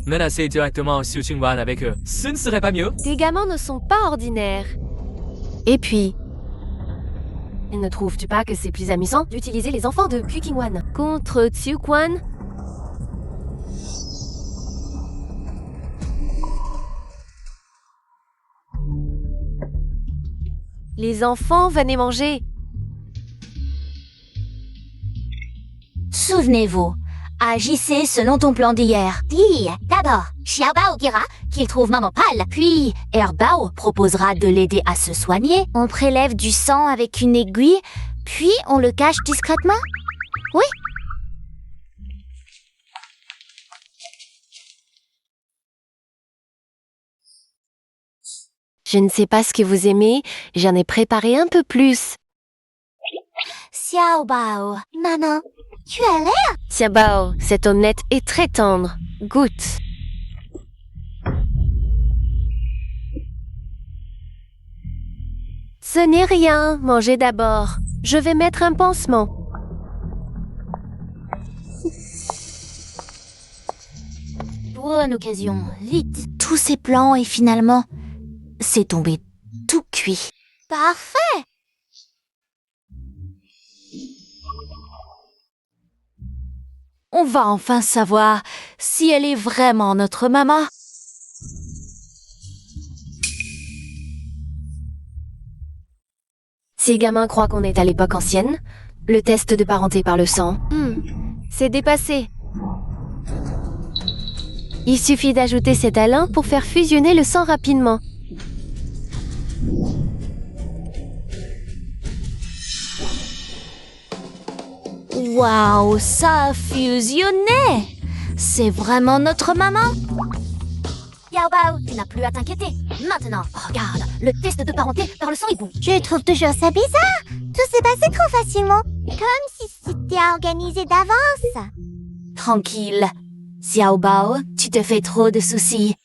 Menacer directement Xu Qingwan avec eux, ce ne serait pas mieux? Tes gamins ne sont pas ordinaires. Et puis, ne trouves-tu pas que c'est plus amusant d'utiliser les enfants de Xu Qingwan contre Xiu Quan? Les enfants, venez manger. Souvenez-vous, agissez selon ton plan d'hier. Dis, d'abord, Xiaobao dira qu'il trouve maman pâle, puis Erbao proposera de l'aider à se soigner. On prélève du sang avec une aiguille, puis on le cache discrètement. Oui. Je ne sais pas ce que vous aimez, j'en ai préparé un peu plus. Xiaobao, maman, tu as l'air... Xiaobao, cette omelette est très tendre. Goûte. Ce n'est rien, mangez d'abord. Je vais mettre un pansement. Bonne occasion, vite. Tous ces plans et finalement, c'est tombé tout cuit. Parfait. On va enfin savoir si elle est vraiment notre maman. Ces gamins croient qu'on est à l'époque ancienne. Le test de parenté par le sang. C'est dépassé. Il suffit d'ajouter cet alun pour faire fusionner le sang rapidement. Waouh, ça a fusionné! C'est vraiment notre maman? Xiaobao, tu n'as plus à t'inquiéter. Maintenant, regarde, le test de parenté par le sang est bon. Je trouve toujours ça bizarre. Tout s'est passé trop facilement. Comme si c'était organisé d'avance. Tranquille. Xiaobao, tu te fais trop de soucis.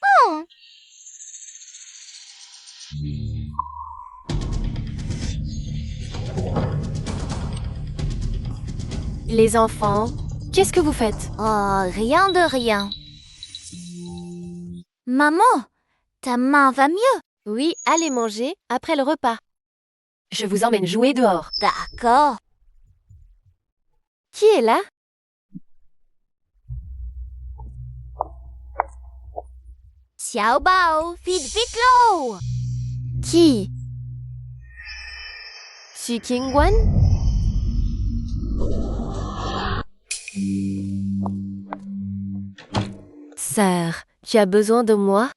Les enfants, qu'est-ce que vous faites? Oh, rien de rien. Maman, ta main va mieux. Oui, allez manger après le repas. Je vous emmène jouer dehors. D'accord. Qui est là? Xiaobao, vite l'eau. Qui? Xu Qingwan? Sœur, tu as besoin de moi?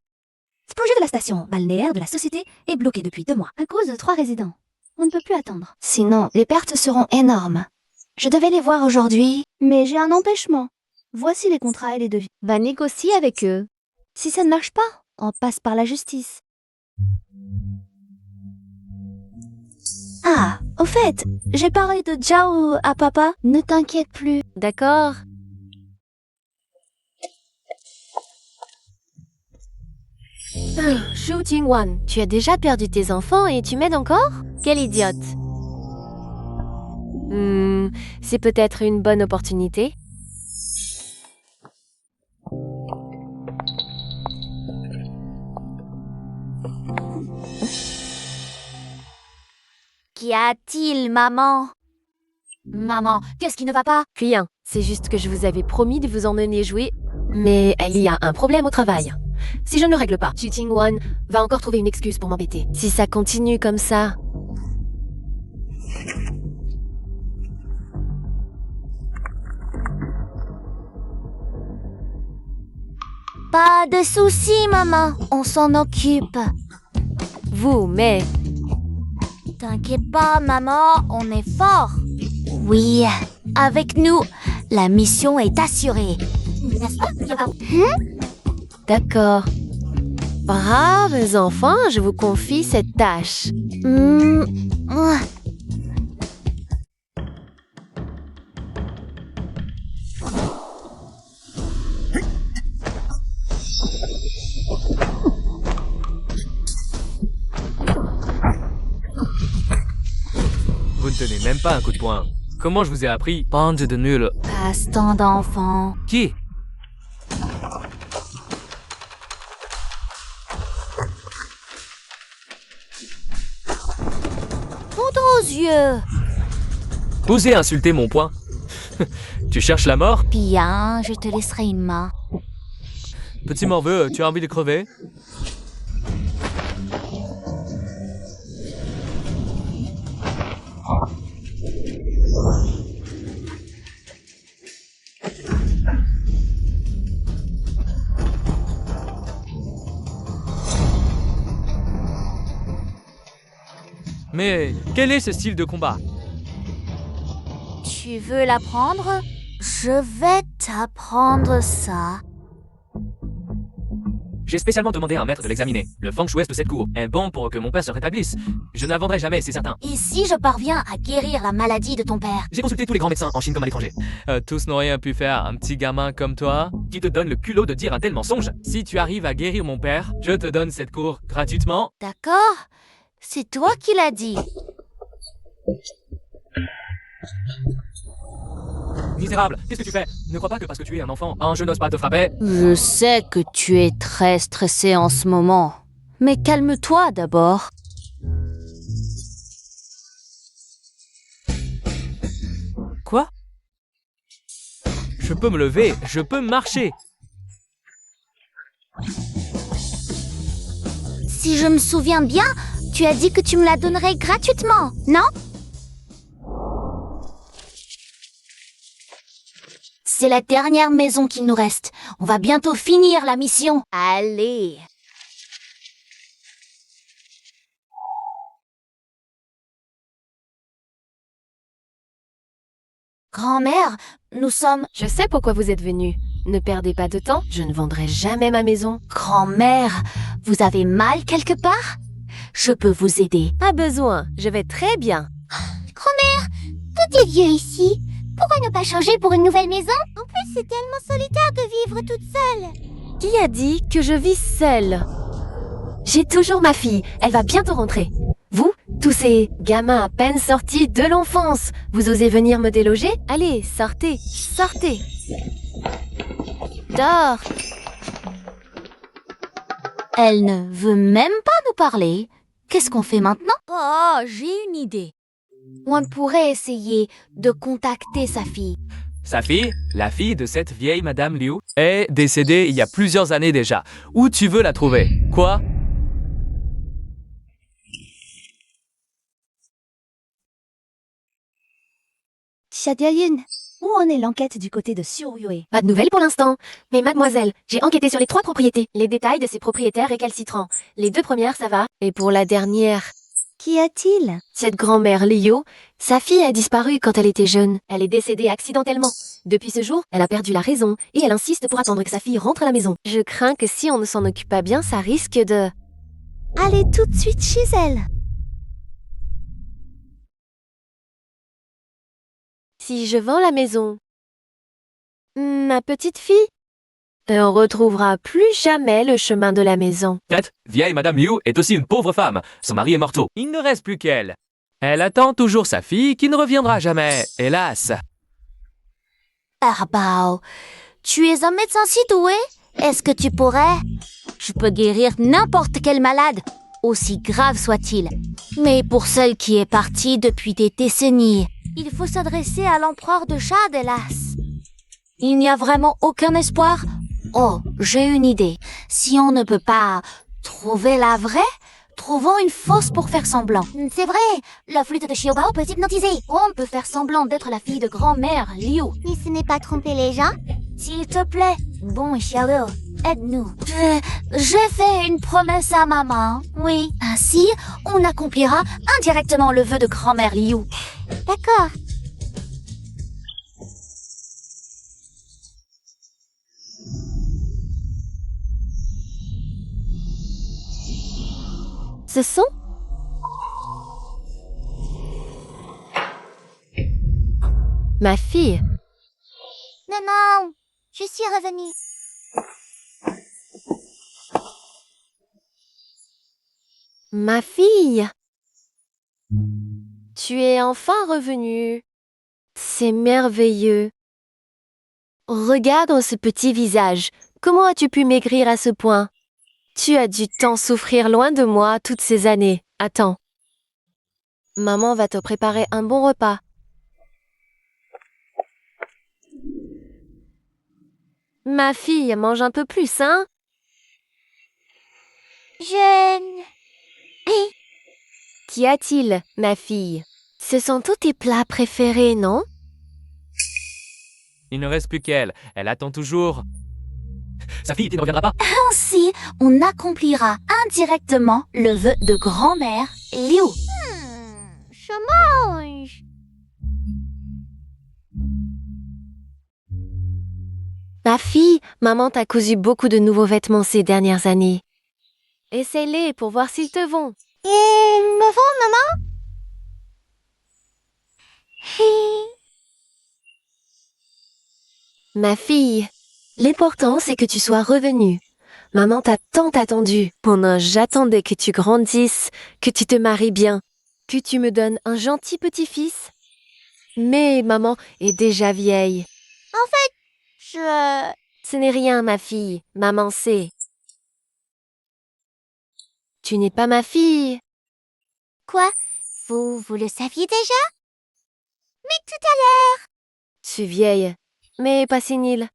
Ce projet de la station balnéaire de la société est bloqué depuis 2 mois à cause de 3 résidents. On ne peut plus attendre. Sinon, les pertes seront énormes. Je devais les voir aujourd'hui, mais j'ai un empêchement. Voici les contrats et les devis. Va négocier avec eux. Si ça ne marche pas, on passe par la justice. Ah, au fait, j'ai parlé de Zhao à papa. Ne t'inquiète plus. D'accord. Xu Qingwan, tu as déjà perdu tes enfants et tu m'aides encore? Quelle idiote! C'est peut-être une bonne opportunité. Qu'y a-t-il, maman? Maman, qu'est-ce qui ne va pas? Rien, C'est juste que je vous avais promis de vous emmener jouer, mais il y a un problème au travail. Si je ne le règle pas, Xu Qingwan va encore trouver une excuse pour m'embêter. Si ça continue comme ça... Pas de soucis, maman. On s'en occupe. Vous, mais... T'inquiète pas, maman, on est fort. Oui, avec nous, la mission est assurée. D'accord. Braves enfants, je vous confie cette tâche. Vous ne tenez même pas un coup de poing. Comment je vous ai appris? Bande de nuls. Passe-temps d'enfant. Qui? Poudre aux yeux. Osez insulter mon poing. Tu cherches la mort? Bien, je te laisserai une main. Petit morveux, tu as envie de crever? Mais quel est ce style de combat? Tu veux l'apprendre? Je vais t'apprendre ça. J'ai spécialement demandé à un maître de l'examiner. Le feng shui de cette cour est bon pour que mon père se rétablisse. Je ne la vendrai jamais, c'est certain. Et si je parviens à guérir la maladie de ton père? J'ai consulté tous les grands médecins en Chine comme à l'étranger. Tous n'ont rien pu faire. Un petit gamin comme toi qui te donne le culot de dire un tel mensonge. Si tu arrives à guérir mon père, je te donne cette cour gratuitement. D'accord? C'est toi qui l'as dit. Misérable, qu'est-ce que tu fais? Ne crois pas que parce que tu es un enfant, je n'ose pas te frapper. Je sais que tu es très stressé en ce moment. Mais calme-toi d'abord. Quoi? Je peux me lever, je peux marcher. Si je me souviens bien, tu as dit que tu me la donnerais gratuitement, non? C'est la dernière maison qu'il nous reste. On va bientôt finir la mission. Allez. Grand-mère, nous sommes... Je sais pourquoi vous êtes venus. Ne perdez pas de temps, je ne vendrai jamais ma maison. Grand-mère, vous avez mal quelque part? Je peux vous aider. Pas besoin, je vais très bien. Grand-mère, tout est vieux ici. Pourquoi ne pas changer pour une nouvelle maison? En plus, c'est tellement solitaire de vivre toute seule. Qui a dit que je vis seule? J'ai toujours ma fille, elle va bientôt rentrer. Vous, tous ces gamins à peine sortis de l'enfance, vous osez venir me déloger? Allez, sortez, sortez. Dors. Elle ne veut même pas nous parler. Qu'est-ce qu'on fait maintenant? Oh, j'ai une idée. On pourrait essayer de contacter sa fille. Sa fille, la fille de cette vieille Madame Liu, est décédée il y a plusieurs années déjà. Où tu veux la trouver? Quoi? Xiaoyun, où en est l'enquête du côté de Xiu Yue? Pas de nouvelles pour l'instant. Mais mademoiselle, j'ai enquêté sur les 3 propriétés. Les détails de ces propriétaires récalcitrants. Les 2 premières, ça va. Et pour la dernière... Qu'y a-t-il? Cette grand-mère Liu, sa fille a disparu quand elle était jeune. Elle est décédée accidentellement. Depuis ce jour, elle a perdu la raison et elle insiste pour attendre que sa fille rentre à la maison. Je crains que si on ne s'en occupe pas bien, ça risque de... Allez tout de suite chez elle. Si je vends la maison, ma petite fille, on retrouvera plus jamais le chemin de la maison. Cette vieille Madame Liu est aussi une pauvre femme. Son mari est mortel. Il ne reste plus qu'elle. Elle attend toujours sa fille qui ne reviendra jamais, hélas. Arbao, tu es un médecin si doué. Est-ce que tu pourrais? Je peux guérir n'importe quel malade, aussi grave soit-il. Mais pour celle qui est partie depuis des décennies, il faut s'adresser à l'empereur de Jade, hélas. Il n'y a vraiment aucun espoir? Oh, j'ai une idée. Si on ne peut pas trouver la vraie, trouvons une fausse pour faire semblant. C'est vrai, la flûte de Xiaobao peut hypnotiser. On peut faire semblant d'être la fille de grand-mère Liu. Mais ce n'est pas tromper les gens? S'il te plaît, bon Xiaolou, aide-nous. J'ai fait une promesse à maman. Oui, ainsi, on accomplira indirectement le vœu de grand-mère Liu. D'accord. Ce sont ma fille. Non, je suis revenue. Ma fille. Tu es enfin revenue. C'est merveilleux. Regarde ce petit visage. Comment as-tu pu maigrir à ce point? Tu as dû tant souffrir loin de moi toutes ces années. Attends. Maman va te préparer un bon repas. Ma fille, mange un peu plus, hein? Je... Qu'y a-t-il, ma fille? Ce sont tous tes plats préférés, non? Il ne reste plus qu'elle. Elle attend toujours. Sa fille ne reviendra pas. Ainsi, on accomplira indirectement le vœu de grand-mère Liu. Je mange. Ma fille, maman t'a cousu beaucoup de nouveaux vêtements ces dernières années. Essaye-les pour voir s'ils te vont. Ils me vont, maman? Ma fille, l'important c'est que tu sois revenue. Maman t'a tant attendu. J'attendais que tu grandisses, que tu te maries bien, que tu me donnes un gentil petit-fils. Mais maman est déjà vieille. Je... Ce n'est rien, ma fille. Maman sait. Tu n'es pas ma fille. Quoi? Vous le saviez déjà? Tu es vieille, mais pas sénile.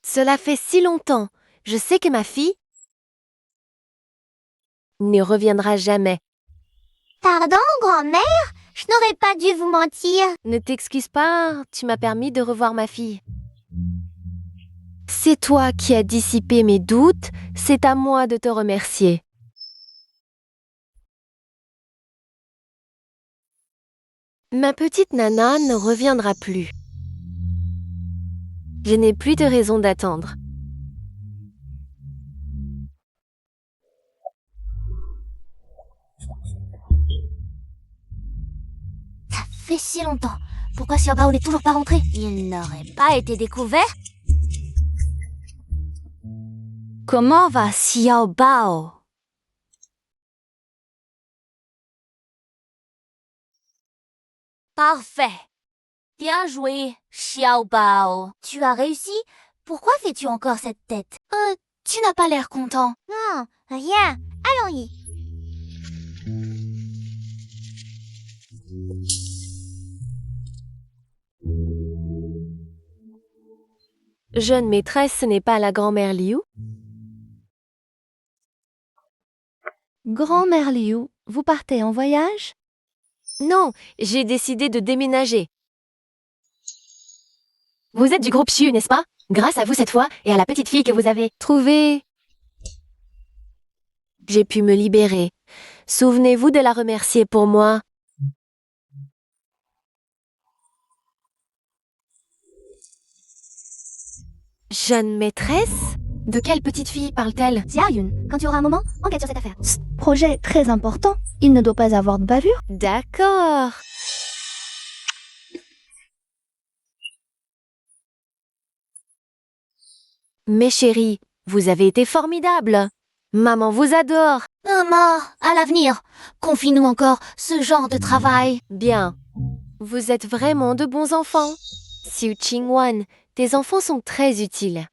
Cela fait si longtemps. Je sais que ma fille ne reviendra jamais. Pardon, grand-mère? Je n'aurais pas dû vous mentir. Ne t'excuse pas, tu m'as permis de revoir ma fille. C'est toi qui as dissipé mes doutes, c'est à moi de te remercier. Ma petite Nana ne reviendra plus. Je n'ai plus de raison d'attendre. Ça fait si longtemps. Pourquoi Xiaobao n'est toujours pas rentré? Il n'aurait pas été découvert? Comment va Xiaobao? Parfait. Bien joué, Xiaobao. Tu as réussi? Pourquoi fais-tu encore cette tête? Tu n'as pas l'air content. Non, rien. Allons-y. Jeune maîtresse, ce n'est pas la grand-mère Liu? Grand-mère Liu, vous partez en voyage? Non, j'ai décidé de déménager. Vous êtes du groupe Xu, n'est-ce pas? Grâce à vous cette fois et à la petite fille que vous avez trouvée, j'ai pu me libérer. Souvenez-vous de la remercier pour moi. Jeune maîtresse? De quelle petite fille parle-t-elle? Xia-Yun, quand tu auras un moment, enquête sur cette affaire. Projet très important, il ne doit pas avoir de bavure. D'accord. Mes chéris, vous avez été formidables. Maman vous adore. Maman, à l'avenir, confie-nous encore ce genre de travail. Bien. Vous êtes vraiment de bons enfants. Xiu Qingwan, tes enfants sont très utiles.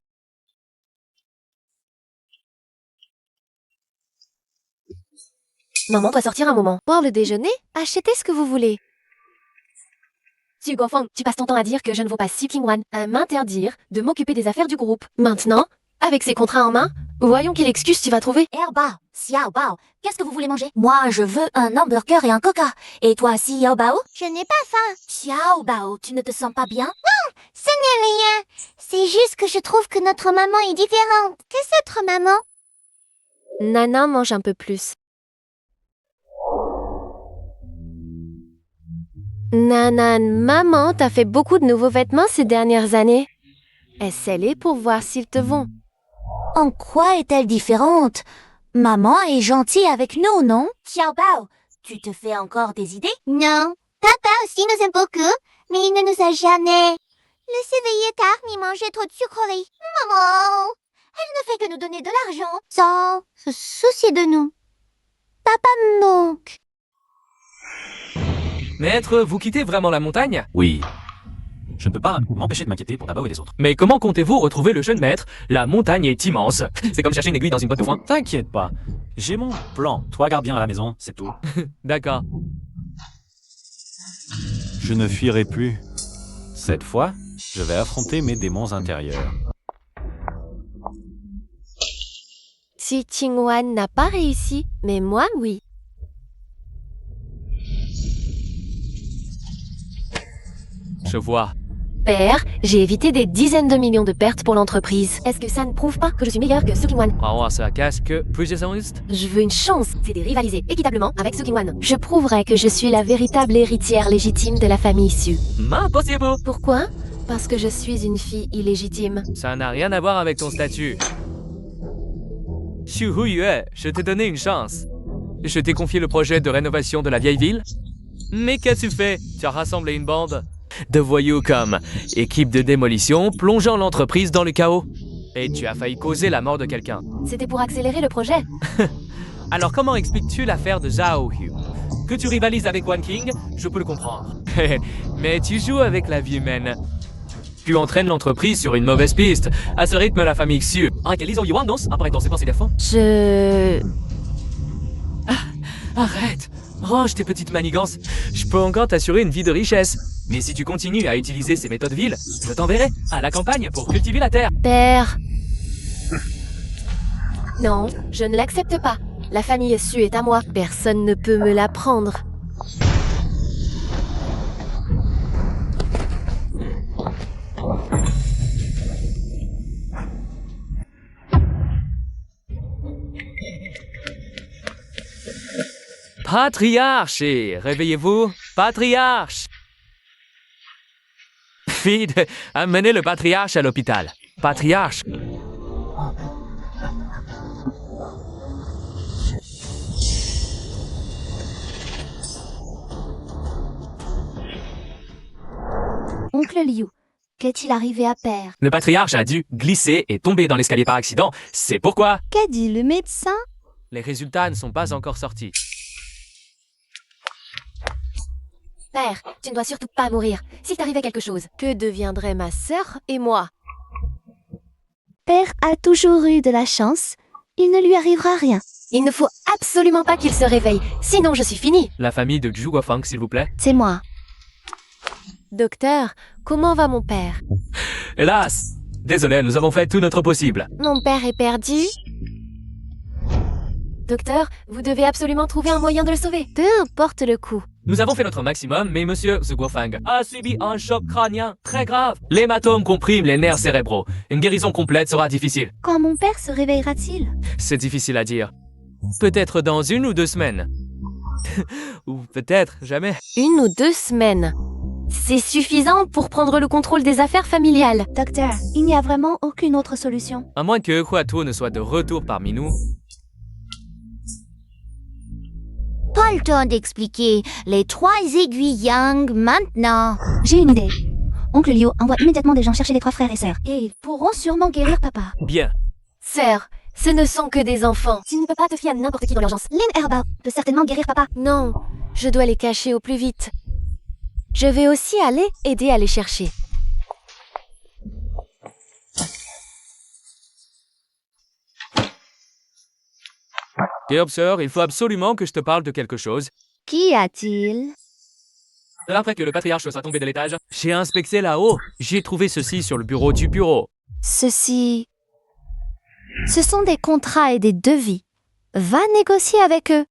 Maman doit sortir un moment. Pour le déjeuner, achetez ce que vous voulez. Xu Guofeng, tu passes ton temps à dire que je ne vaux pas Xu Qingwan, à m'interdire de m'occuper des affaires du groupe. Maintenant, avec ces contrats en main, voyons quelle excuse tu vas trouver. Bao, Xiao Bao, qu'est-ce que vous voulez manger? Moi, je veux un hamburger et un coca. Et toi, Xiao Bao? Je n'ai pas faim. Xiao Bao, tu ne te sens pas bien? Ce n'est rien. C'est juste que je trouve que notre maman est différente. Qu'est-ce notre maman? Nana mange un peu plus. Nana, maman t'a fait beaucoup de nouveaux vêtements ces dernières années. Essaie-les pour voir s'ils te vont. En quoi est-elle différente? Maman est gentille avec nous, non? Xiao Bao, tu te fais encore des idées? Non. Papa aussi nous aime beaucoup, mais il ne nous a jamais laissé veiller tard ni manger trop de sucreries. Maman, elle ne fait que nous donner de l'argent sans se soucier de nous. Papa me manque. Maître, vous quittez vraiment la montagne? Oui. Je ne peux pas m'empêcher de m'inquiéter pour Dabao et les autres. Mais comment comptez-vous retrouver le jeune maître? La montagne est immense. C'est comme chercher une aiguille dans une botte de foin. T'inquiète pas. J'ai mon plan. Toi, garde bien à la maison, c'est tout. D'accord. Je ne fuirai plus. Cette fois, je vais affronter mes démons intérieurs. Xu Qingwan n'a pas réussi, mais moi, oui. Je vois. Père, j'ai évité des dizaines de millions de pertes pour l'entreprise. Est-ce que ça ne prouve pas que je suis meilleur que Xu Qingwan? Bravo à ce casque plus déshonoriste. Je veux une chance, c'est de rivaliser équitablement avec Xu Qingwan. Je prouverai que je suis la véritable héritière légitime de la famille Xu. Impossible! Pourquoi? Parce que je suis une fille illégitime. Ça n'a rien à voir avec ton statut. Xu Huiyue, je t'ai donné une chance. Je t'ai confié le projet de rénovation de la vieille ville. Mais qu'as-tu fait? Tu as rassemblé une bande de voyous comme équipe de démolition plongeant l'entreprise dans le chaos. Et tu as failli causer la mort de quelqu'un. C'était pour accélérer le projet. Alors comment expliques-tu l'affaire de Zhao Hu? Que tu rivalises avec Wan King, je peux le comprendre. Mais tu joues avec la vie humaine. Tu entraînes l'entreprise sur une mauvaise piste. À ce rythme, la famille Xu. Arrête! Range tes petites manigances. Je peux encore t'assurer une vie de richesse. Mais si tu continues à utiliser ces méthodes viles, je t'enverrai à la campagne pour cultiver la terre. Père. Non, je ne l'accepte pas. La famille Xu est à moi. Personne ne peut me la prendre. Patriarche! Réveillez-vous, patriarche! Vite, amenez le patriarche à l'hôpital. Patriarche! Oncle Liu, qu'est-il arrivé à Père? Le patriarche a dû glisser et tomber dans l'escalier par accident. C'est pourquoi Qu'a dit le médecin? les résultats ne sont pas encore sortis. Père, tu ne dois surtout pas mourir. S'il t'arrivait quelque chose, que deviendraient ma sœur et moi? Père a toujours eu de la chance. Il ne lui arrivera rien. Il ne faut absolument pas qu'il se réveille, sinon je suis finie. La famille de Zhu Guofeng, s'il vous plaît. C'est moi. Docteur, comment va mon père? Hélas! Désolé, nous avons fait tout notre possible. Mon père est perdu? Docteur, vous devez absolument trouver un moyen de le sauver. Peu importe le coût. Nous avons fait notre maximum, mais monsieur Zhu Guofeng a subi un choc crânien très grave. L'hématome comprime les nerfs cérébraux. Une guérison complète sera difficile. Quand mon père se réveillera-t-il? C'est difficile à dire. Peut-être dans 1 ou 2 semaines. Ou peut-être jamais. 1 ou 2 semaines. C'est suffisant pour prendre le contrôle des affaires familiales. Docteur, il n'y a vraiment aucune autre solution. À moins que Huatou ne soit de retour parmi nous. Pas le temps d'expliquer. Les 3 aiguilles Yang maintenant. J'ai une idée. Oncle Liu envoie immédiatement des gens chercher les 3 frères et sœurs. Et ils pourront sûrement guérir papa. Bien. Sœur, ce ne sont que des enfants. Tu ne peux pas te fier à n'importe qui dans l'urgence. Lin Herbao peut certainement guérir papa. Non, je dois les cacher au plus vite. Je vais aussi aller aider à les chercher. Geob, sœur, il faut absolument que je te parle de quelque chose. Qu'y a-t-il? Après que le patriarche soit tombé de l'étage, j'ai inspecté là-haut. J'ai trouvé ceci sur le bureau du bureau. Ceci... Ce sont des contrats et des devis. Va négocier avec eux.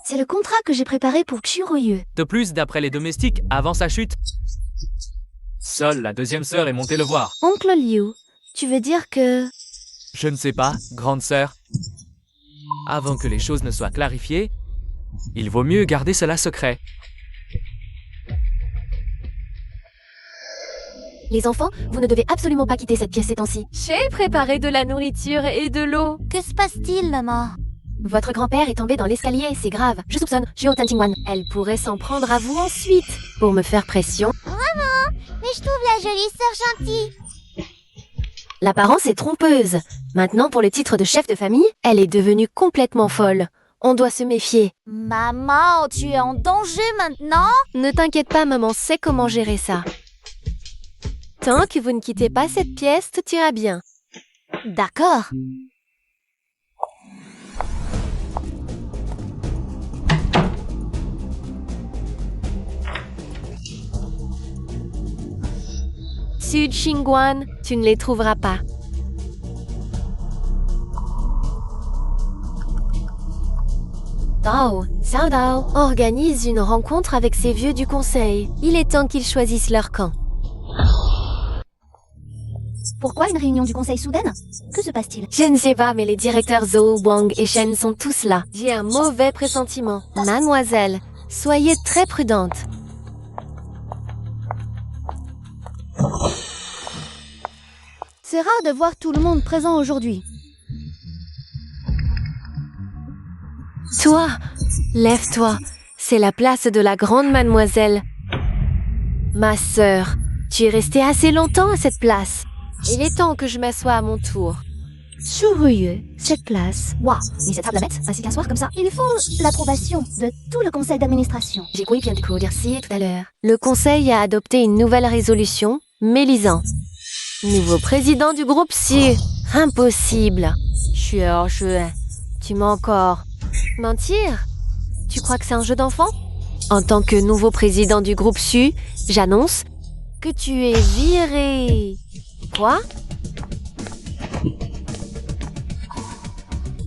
C'est le contrat que j'ai préparé pour Churoyu. De plus, d'après les domestiques, avant sa chute, seule la deuxième sœur est montée le voir. Oncle Liu, tu veux dire que... Je ne sais pas, grande sœur. Avant que les choses ne soient clarifiées, il vaut mieux garder cela secret. Les enfants, vous ne devez absolument pas quitter cette pièce ces temps-ci. J'ai préparé de la nourriture et de l'eau. Que se passe-t-il, maman? Votre grand-père est tombé dans l'escalier, c'est grave. Je soupçonne Juo Tantingwan. Elle pourrait s'en prendre à vous ensuite, pour me faire pression. Mais je trouve la jolie sœur gentille. L'apparence est trompeuse. Maintenant, pour le titre de chef de famille, elle est devenue complètement folle. On doit se méfier. Maman, tu es en danger maintenant? Ne t'inquiète pas, maman sait comment gérer ça. Tant que vous ne quittez pas cette pièce, tout ira bien. D'accord. Su Qingguan, tu ne les trouveras pas. Dao, Cao Dao organise une rencontre avec ces vieux du conseil. Il est temps qu'ils choisissent leur camp. Pourquoi une réunion du conseil soudaine? Que se passe-t-il? Je ne sais pas, mais les directeurs Zhou, Wang et Shen sont tous là. J'ai un mauvais pressentiment. Mademoiselle, soyez très prudente. C'est rare de voir tout le monde présent aujourd'hui. Toi, lève-toi. C'est la place de la grande mademoiselle. Ma sœur, tu es restée assez longtemps à cette place. Il est temps que je m'assoie à mon tour. Churoyu, cette place. Waouh, mais cette table à mettre, ainsi qu'un soir comme ça. Il faut l'approbation de tout le conseil d'administration. J'ai compris bien de dire si tout à l'heure. Le conseil a adopté une nouvelle résolution, Mélisant. Nouveau président du groupe Su. Impossible. Tu mens encore. Mentir? Tu crois que c'est un jeu d'enfant? En tant que nouveau président du groupe Su, j'annonce que tu es viré. Quoi?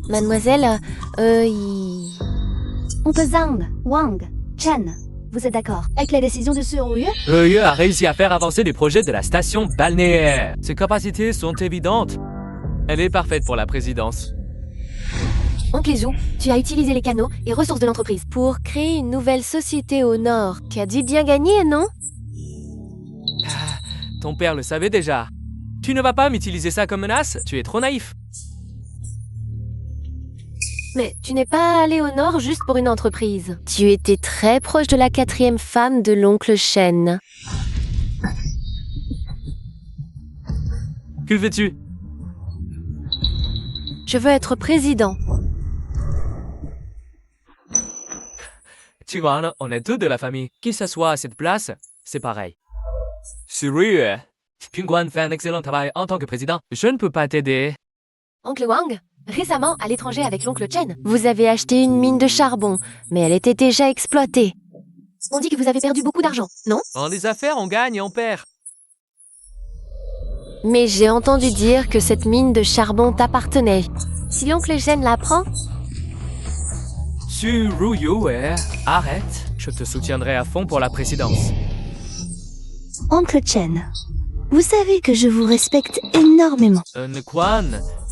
Mademoiselle, On peut Zhang, Wang, Chen. Vous êtes d'accord avec la décision de Churoyu? Eux a réussi à faire avancer les projets de la station balnéaire. Ses capacités sont évidentes. Elle est parfaite pour la présidence. Oncle Zhou, tu as utilisé les canaux et ressources de l'entreprise pour créer une nouvelle société au nord qui a dû bien gagner, non? Ton père le savait déjà. Tu ne vas pas m'utiliser ça comme menace? Tu es trop naïf. Mais tu n'es pas allé au nord juste pour une entreprise. Tu étais très proche de la 4e femme de l'oncle Shen. Que veux-tu? Je veux être président. Tu vois, on est tous de la famille. Qui s'assoit à cette place, c'est pareil. Sérieux? Qingguan fait un excellent travail en tant que président. Je ne peux pas t'aider. Oncle Wang, récemment à l'étranger avec l'oncle Chen, vous avez acheté une mine de charbon, mais elle était déjà exploitée. On dit que vous avez perdu beaucoup d'argent, non? En les affaires, on gagne et on perd. Mais j'ai entendu dire que cette mine de charbon t'appartenait. Si l'oncle Chen la prend, Churoyu, arrête. Je te soutiendrai à fond pour la présidence. Oncle Chen, vous savez que je vous respecte énormément. Quan,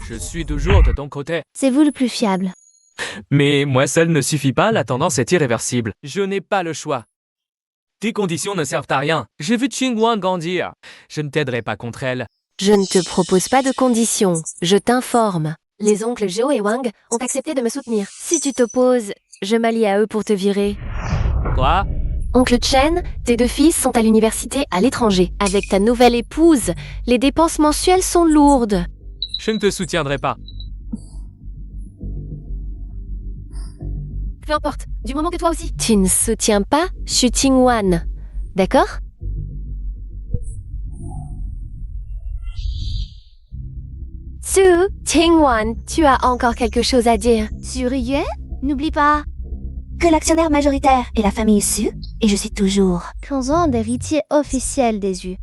je suis toujours de ton côté. C'est vous le plus fiable. Mais moi seul ne suffit pas, la tendance est irréversible. Je n'ai pas le choix. Tes conditions ne servent à rien. J'ai vu Qingguan grandir. Je ne t'aiderai pas contre elle. je ne te propose pas de conditions, je t'informe. Les oncles Jo et Wang ont accepté de me soutenir. Si tu t'opposes, je m'allie à eux pour te virer. Quoi? Oncle Chen, tes deux fils sont à l'université à l'étranger. Avec ta nouvelle épouse, les dépenses mensuelles sont lourdes. Je ne te soutiendrai pas. Peu importe, du moment que toi aussi. Tu ne soutiens pas Xu Qingwan, d'accord? Su Qingwan, tu as encore quelque chose à dire. Sur Yue, n'oublie pas que l'actionnaire majoritaire est la famille Su Et je suis toujours. Curzon, l'héritier officiel des U.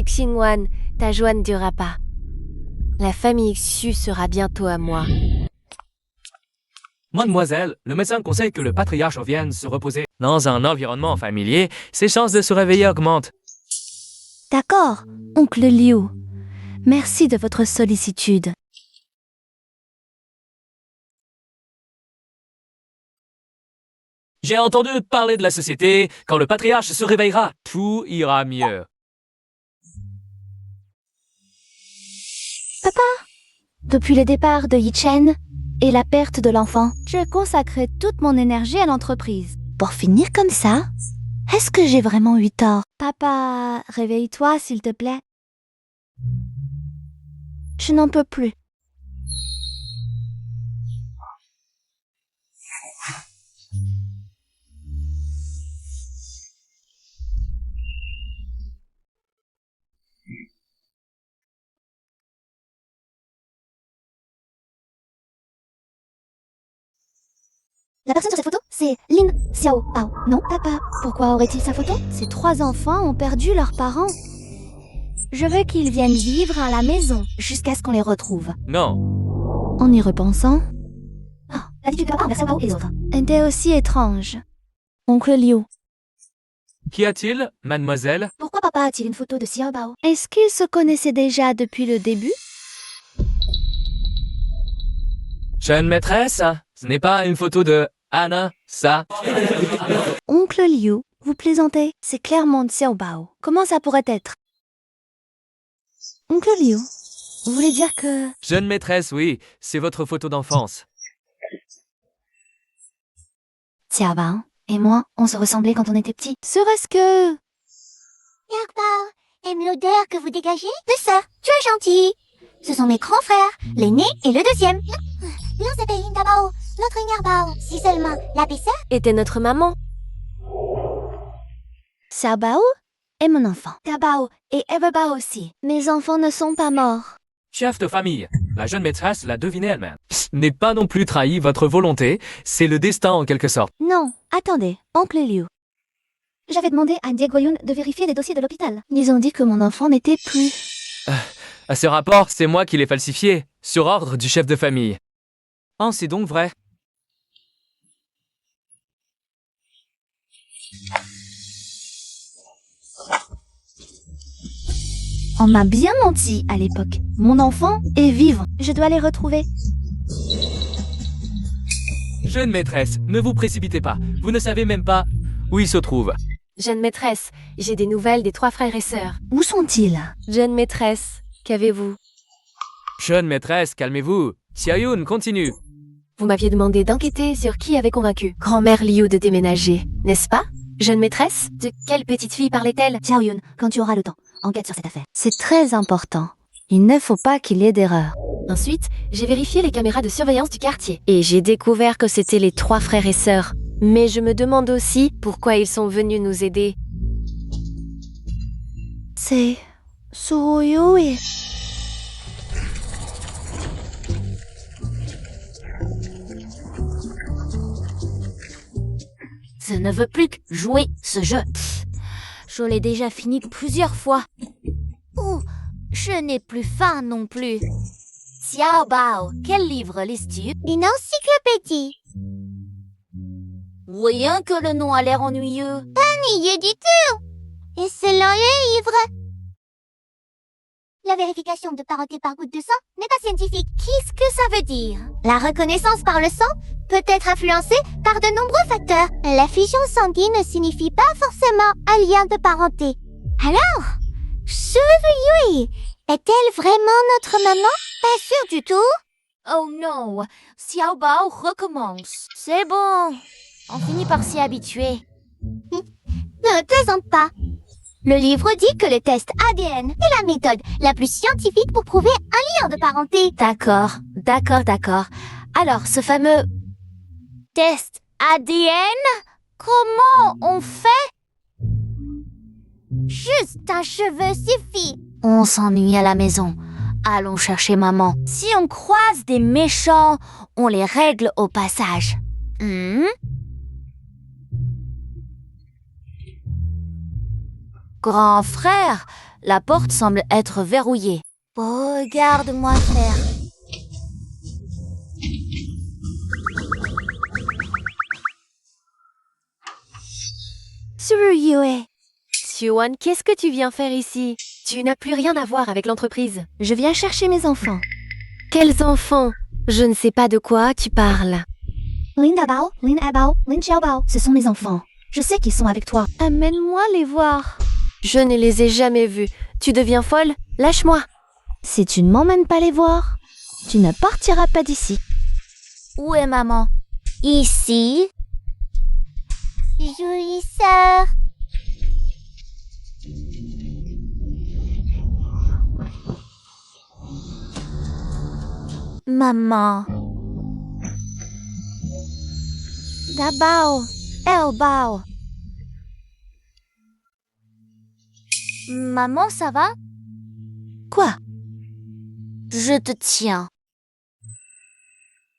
Xingwan, ta joie ne durera pas. La famille Xu sera bientôt à moi. Mademoiselle, le médecin conseille que le patriarche vienne se reposer dans un environnement familier. Ses chances de se réveiller augmentent. D'accord, oncle Liu. Merci de votre sollicitude. J'ai entendu parler de la société. Quand le patriarche se réveillera, tout ira mieux. Depuis le départ de Yi Chen et la perte de l'enfant, je consacrais toute mon énergie à l'entreprise. Pour finir comme ça, est-ce que j'ai vraiment eu tort? Papa, réveille-toi s'il te plaît. Je n'en peux plus. La personne sur cette photo, c'est Lin Xiaobao, non? Papa, pourquoi aurait-il sa photo? Ces 3 enfants ont perdu leurs parents. Je veux qu'ils viennent vivre à la maison. Jusqu'à ce qu'on les retrouve. Non. En y repensant, L'attitude de papa envers Xiaobao et les autres. était aussi étrange. Oncle Liu, Qu'y a-t-il, mademoiselle? Pourquoi papa a-t-il une photo de Xiaobao? est-ce qu'ils se connaissaient déjà depuis le début? Jeune maîtresse, ce n'est pas une photo de Anna, ça. Oncle Liu, vous plaisantez? C'est clairement Xiaobao. Comment ça pourrait être? Oncle Liu, vous voulez dire que... Jeune maîtresse, oui, c'est votre photo d'enfance. Xiaobao et moi, on se ressemblait quand on était petits. Serait-ce que... Xiaobao aime l'odeur que vous dégagez de ça. Tu es gentil. Ce sont mes grands frères, l'aîné et le deuxième. L'un s'appelle Lindabao, l'autre Ignarbao. Si seulement la belle-sœur Était notre maman. Xiaobao est mon enfant. Xiaobao et Everbao aussi. Mes enfants ne sont pas morts. Chef de famille, la jeune maîtresse l'a deviné elle-même. N'est pas non plus trahi votre volonté, c'est le destin en quelque sorte. Non, attendez, oncle Liu. J'avais demandé à Diego Yun de vérifier les dossiers de l'hôpital. Ils ont dit que mon enfant n'était plus. À ce rapport, c'est moi qui l'ai falsifié, sur ordre du chef de famille. Oh, c'est donc vrai. On m'a bien menti à l'époque. Mon enfant est vivant. Je dois les retrouver. Jeune maîtresse, ne vous précipitez pas. Vous ne savez même pas où il se trouve. Jeune maîtresse, j'ai des nouvelles des 3 frères et sœurs. Où sont-ils? Jeune maîtresse, qu'avez-vous? Jeune maîtresse, calmez-vous. Xiaoyun, continue. Vous m'aviez demandé d'enquêter sur qui avait convaincu grand-mère Liu de déménager, n'est-ce pas? Jeune maîtresse, de quelle petite fille parlait-elle? Xiaoyun, quand tu auras le temps, enquête sur cette affaire. C'est très important. Il ne faut pas qu'il y ait d'erreur. Ensuite, j'ai vérifié les caméras de surveillance du quartier. Et j'ai découvert que c'étaient les 3 frères et sœurs. Mais je me demande aussi pourquoi ils sont venus nous aider. C'est... Suruyu et... Je ne veux plus jouer ce jeu. Je l'ai déjà fini plusieurs fois. Oh, je n'ai plus faim non plus. Xiaobao, quel livre lis-tu? Une encyclopédie. Rien que le nom a l'air ennuyeux. Ennuyeux du tout. Et selon le livre, la vérification de parenté par goutte de sang n'est pas scientifique. Qu'est-ce que ça veut dire? La reconnaissance par le sang peut être influencée par de nombreux facteurs. La fusion sanguine ne signifie pas forcément un lien de parenté. Alors, Suruyui est-elle vraiment notre maman? Pas sûr du tout. Oh non, Xiaobao recommence. C'est bon, on finit par s'y habituer. Ne plaisante pas. Le livre dit que le test ADN est la méthode la plus scientifique pour prouver un lien de parenté. D'accord. Alors, ce fameux test ADN, comment on fait? Juste un cheveu suffit. On s'ennuie à la maison. Allons chercher maman. Si on croise des méchants, on les règle au passage. Grand frère, la porte semble être verrouillée. Regarde-moi faire. Tsuruyoe, Chuan, qu'est-ce que tu viens faire ici? Tu n'as plus rien à voir avec l'entreprise. je viens chercher mes enfants. Quels enfants? Je ne sais pas de quoi tu parles. Linda Bao, Lin Abao, Lin Xiaobao, ce sont mes enfants. Je sais qu'ils sont avec toi. Amène-moi les voir. Je ne les ai jamais vus. Tu deviens folle? Lâche-moi. Si tu ne m'emmènes pas les voir, tu ne partiras pas d'ici. Où est maman? Ici. Jolie sœur. Maman. Dabao, Elbao. Maman, ça va? Quoi? Je te tiens.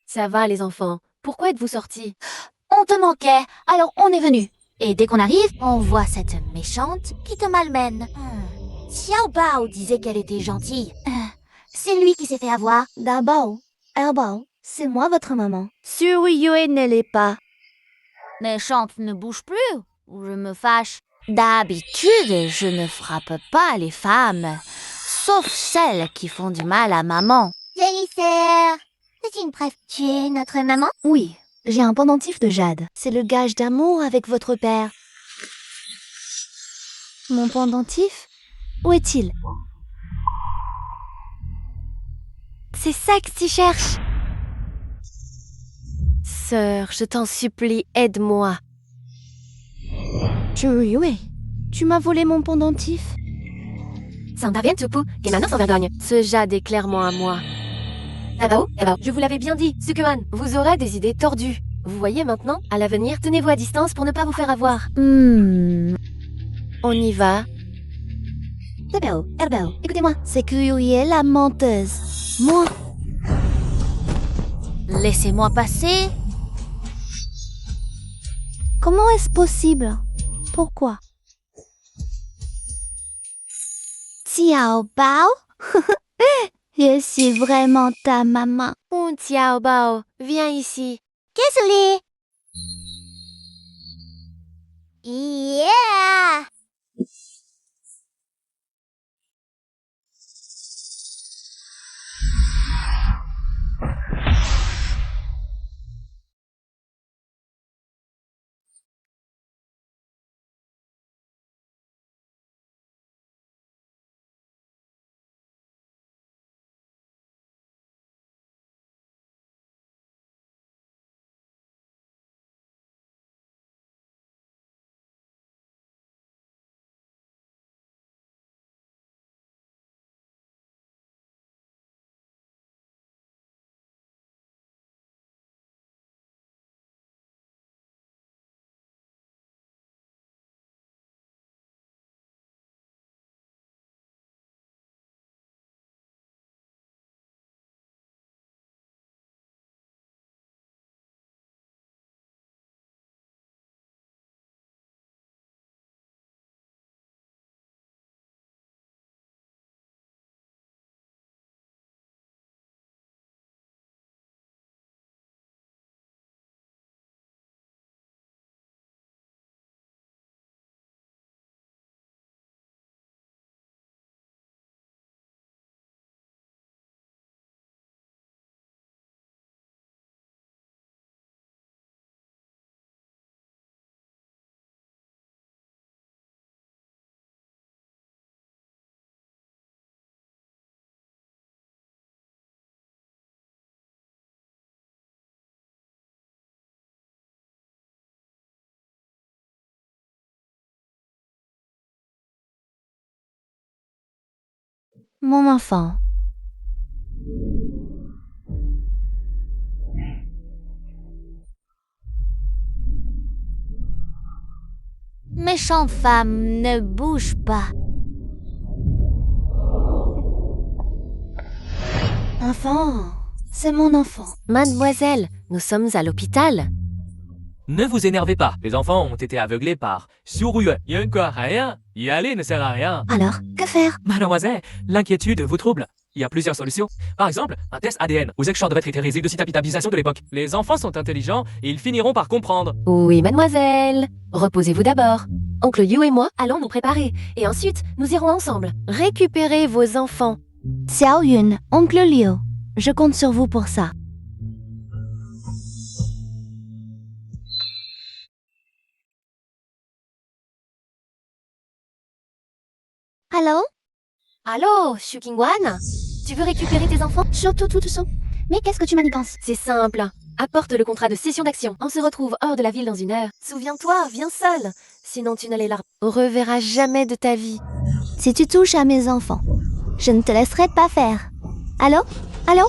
Ça va, les enfants. Pourquoi êtes-vous sortis? On te manquait, alors on est venu. Et dès qu'on arrive, on voit cette méchante qui te malmène. Xiao Bao disait qu'elle était gentille. C'est lui qui s'est fait avoir. Dabao, Elbao, c'est moi votre maman. Tsuruyoe ne l'est pas. Méchante ne bouge plus, ou je me fâche. D'habitude, je ne frappe pas les femmes, sauf celles qui font du mal à maman. Jolie sœur. C'est une preuve. Tu es notre maman? Oui, j'ai un pendentif de jade. C'est le gage d'amour avec votre père. Mon pendentif? Où est-il? C'est ça que tu cherches. Sœur, je t'en supplie, aide-moi. Tsuruyoe, tu m'as volé mon pendentif. Sandavien Tupu, et maintenant sans vergogne. Ce jade est clairement à moi. Dabao, je vous l'avais bien dit, Sukuan, vous aurez des idées tordues. Vous voyez maintenant, à l'avenir, tenez-vous à distance pour ne pas vous faire avoir. On y va. Dabao, Elbao, écoutez-moi. C'est Tsuruyoe la menteuse. Moi. Laissez-moi passer. Comment est-ce possible? Pourquoi? Xiao Bao? Je suis vraiment ta maman. Tiao Bao, viens ici. Désolée. Yeah. Mon enfant. Méchante femme, ne bouge pas. Enfant, c'est mon enfant. Mademoiselle, nous sommes à l'hôpital. Ne vous énervez pas. Les enfants ont été aveuglés par Suruyue. Il y a quoi? Rien. Y aller ne sert à rien. Alors, que faire? Mademoiselle, l'inquiétude vous trouble. Il y a plusieurs solutions. Par exemple, un test ADN aux extraterrestres de citabitabilisation de l'époque. Les enfants sont intelligents et ils finiront par comprendre. Oui, mademoiselle. Reposez-vous d'abord. Oncle Yu et moi allons nous préparer. Et ensuite, nous irons ensemble. Récupérer vos enfants. Xiao Yun, oncle Liu, je compte sur vous pour ça. Allô? Allô, Xu Qingguan? Tu veux récupérer tes enfants? Surtout tout ça. Mais qu'est-ce que tu manigances? C'est simple. Apporte le contrat de cession d'action. On se retrouve hors de la ville dans 1 heure. Souviens-toi, viens seul. Sinon tu ne les reverras jamais de ta vie. Si tu touches à mes enfants, je ne te laisserai pas faire. Allô? Allô?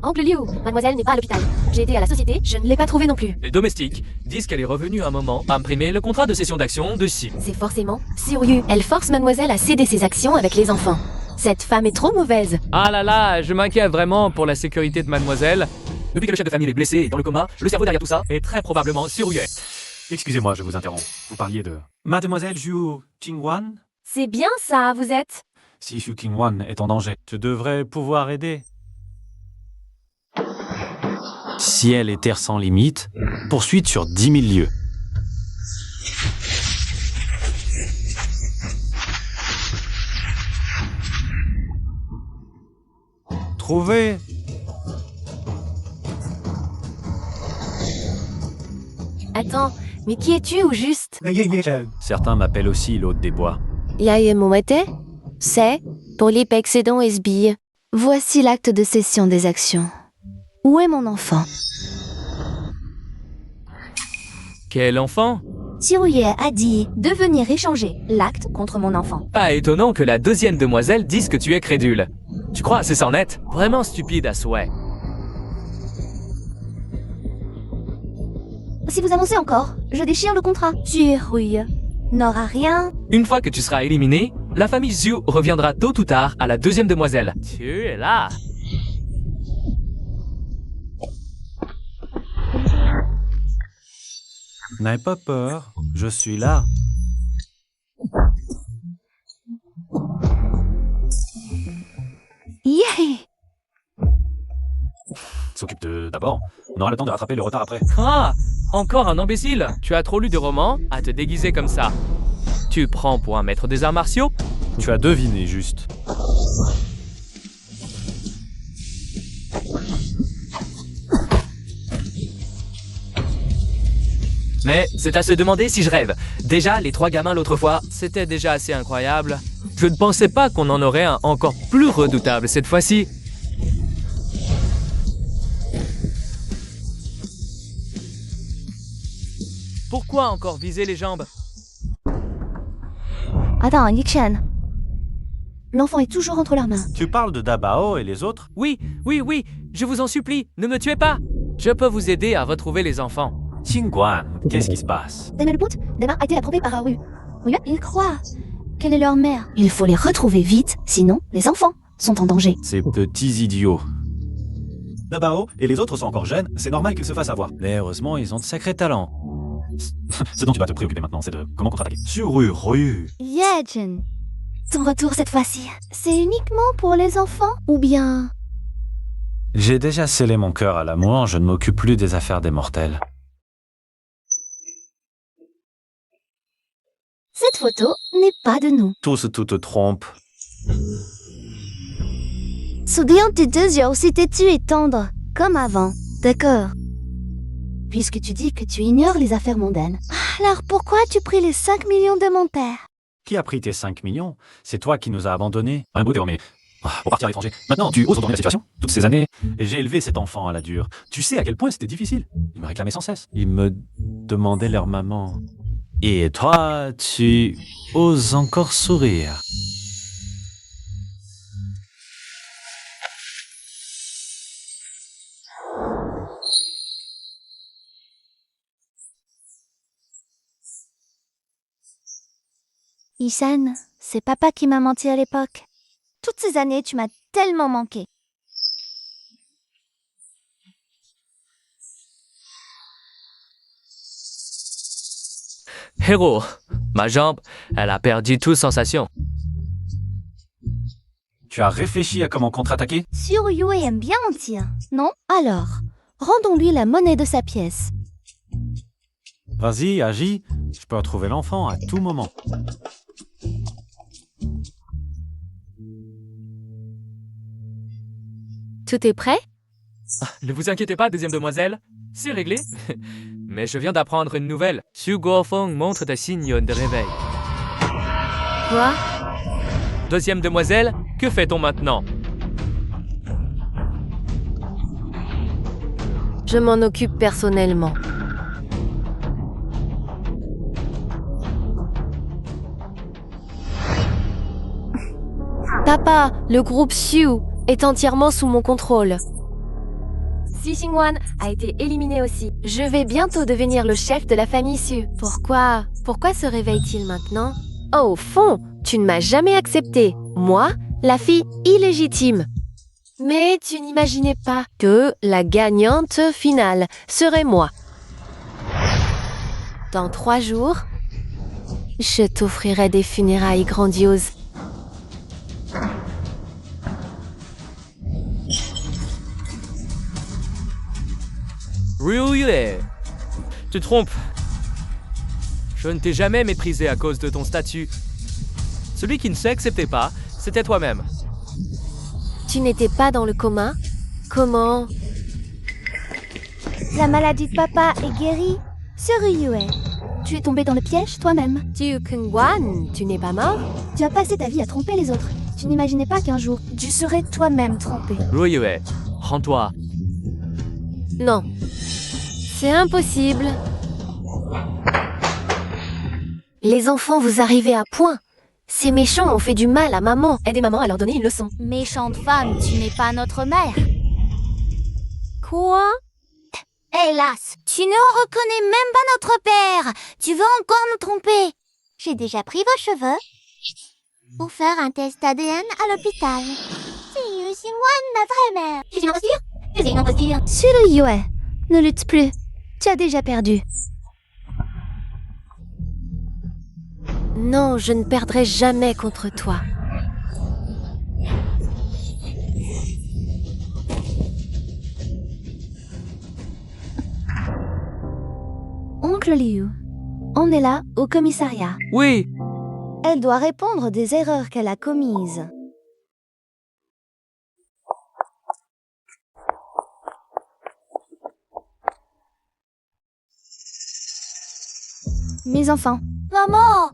Oncle Liu, mademoiselle n'est pas à l'hôpital. J'ai été à la société, je ne l'ai pas trouvée non plus. Les domestiques disent qu'elle est revenue un moment imprimer le contrat de cession d'action de Si. C'est forcément Suryu. Elle force mademoiselle à céder ses actions avec les enfants. Cette femme est trop mauvaise. Ah là là, je m'inquiète vraiment pour la sécurité de mademoiselle. Depuis que le chef de famille est blessé et dans le coma, le cerveau derrière tout ça est très probablement Suruyue. Excusez-moi, je vous interromps. Vous parliez de... Mademoiselle Zhu Qingwan? C'est bien ça, vous êtes. Si Xu Qingwan est en danger, tu devrais pouvoir aider. Ciel et terre sans limite, poursuite sur 10 000 lieues. Trouvé. Attends, mais qui es-tu au juste? Certains m'appellent aussi l'hôte des bois. Yaye Moete? C'est Polip Excédent Esbille. Voici l'acte de cession des actions. Où est mon enfant? Quel enfant? Xiruye a dit de venir échanger l'acte contre mon enfant. Pas étonnant que la deuxième demoiselle dise que tu es crédule. Tu crois, c'est sans net? Vraiment stupide à souhait. Si vous avancez encore, je déchire le contrat. Xiruye n'aura rien. Une fois que tu seras éliminé, la famille Zhu reviendra tôt ou tard à la deuxième demoiselle. Tu es là. N'aie pas peur, je suis là. Yeah. S'occupe d'abord. On aura le temps de rattraper le retard après. Ah, encore un imbécile. Tu as trop lu de romans à te déguiser comme ça. Tu prends pour un maître des arts martiaux? Tu as deviné juste. Mais c'est à se demander si je rêve. Déjà, les 3 gamins l'autre fois, c'était déjà assez incroyable. Je ne pensais pas qu'on en aurait un encore plus redoutable cette fois-ci. Pourquoi encore viser les jambes? Attends, Yikshan. L'enfant est toujours entre leurs mains. Tu parles de Dabao et les autres? Oui, oui, oui, je vous en supplie, ne me tuez pas. Je peux vous aider à retrouver les enfants. Qingguan, qu'est-ce qui se passe? Demelput, Dema a été approuvée par Aru. Ils croient qu'elle est leur mère. Il faut les retrouver vite, sinon les enfants sont en danger. Ces petits idiots. Dabao et les autres sont encore jeunes, c'est normal qu'ils se fassent avoir. Mais heureusement, ils ont de sacrés talents. Ce dont tu dois te préoccuper maintenant, c'est de comment contre-attaquer. Ryu. Yejin. Ton retour cette fois-ci, c'est uniquement pour les enfants ou bien... J'ai déjà scellé mon cœur à l'amour, je ne m'occupe plus des affaires des mortels. Cette photo n'est pas de nous. Tout te trompe. Soudain, tes 2 yeux aussi têtus et tendres, comme avant. D'accord. Puisque tu dis que tu ignores les affaires mondaines. Alors pourquoi as-tu pris les 5 millions de mon père? Qui a pris tes 5 millions? C'est toi qui nous as abandonnés. Un beau mais... pour partir à l'étranger. Maintenant, tu oses retourner la situation? Toutes ces années, j'ai élevé cet enfant à la dure. Tu sais à quel point c'était difficile. Ils me réclamaient sans cesse. Ils me demandaient leur maman. Et toi, tu oses encore sourire. Ishan, c'est papa qui m'a menti à l'époque. Toutes ces années, tu m'as tellement manqué. Héros, ma jambe, elle a perdu toute sensation. Tu as réfléchi à comment contre-attaquer? Suryue aime bien mentir, non? Alors, rendons-lui la monnaie de sa pièce. Vas-y, agis. Je peux retrouver l'enfant à tout moment. Tout est prêt? Ne vous inquiétez pas, deuxième demoiselle, c'est réglé. Mais je viens d'apprendre une nouvelle. Su Guofeng montre des signes de réveil. Quoi? Deuxième demoiselle, que fait-on maintenant? Je m'en occupe personnellement. Papa, le groupe Xiu est entièrement sous mon contrôle. Si Xingwan a été éliminé aussi. Je vais bientôt devenir le chef de la famille Xu. Pourquoi se réveille-t-il maintenant? Oh, au fond, tu ne m'as jamais accepté. Moi, la fille illégitime. Mais tu n'imaginais pas que la gagnante finale serait moi. Dans 3 jours, je t'offrirai des funérailles grandioses. Ryue, tu te trompes. Je ne t'ai jamais méprisé à cause de ton statut. Celui qui ne s'acceptait pas, c'était toi-même. Tu n'étais pas dans le coma? Comment? La maladie de papa est guérie. Suryue, tu es tombé dans le piège toi-même. Tu Kungwan, tu n'es pas mort? Tu as passé ta vie à tromper les autres. Tu n'imaginais pas qu'un jour, tu serais toi-même trompé. Ryue, rends-toi. Non. C'est impossible. Les enfants, vous arrivez à point. Ces méchants ont fait du mal à maman. Aidez maman à leur donner une leçon. Méchante femme, tu n'es pas notre mère. Quoi? Hélas, tu ne reconnais même pas notre père. Tu veux encore nous tromper? J'ai déjà pris vos cheveux pour faire un test ADN à l'hôpital. C'est Xingwan, ma vraie mère. C'est une imposture? C'est une imposture. Suryue, ne lutte plus. Tu as déjà perdu. Non, je ne perdrai jamais contre toi. Oncle Liu, on est là, au commissariat. Oui, Elle doit répondre des erreurs qu'elle a commises. Mes enfants, Maman,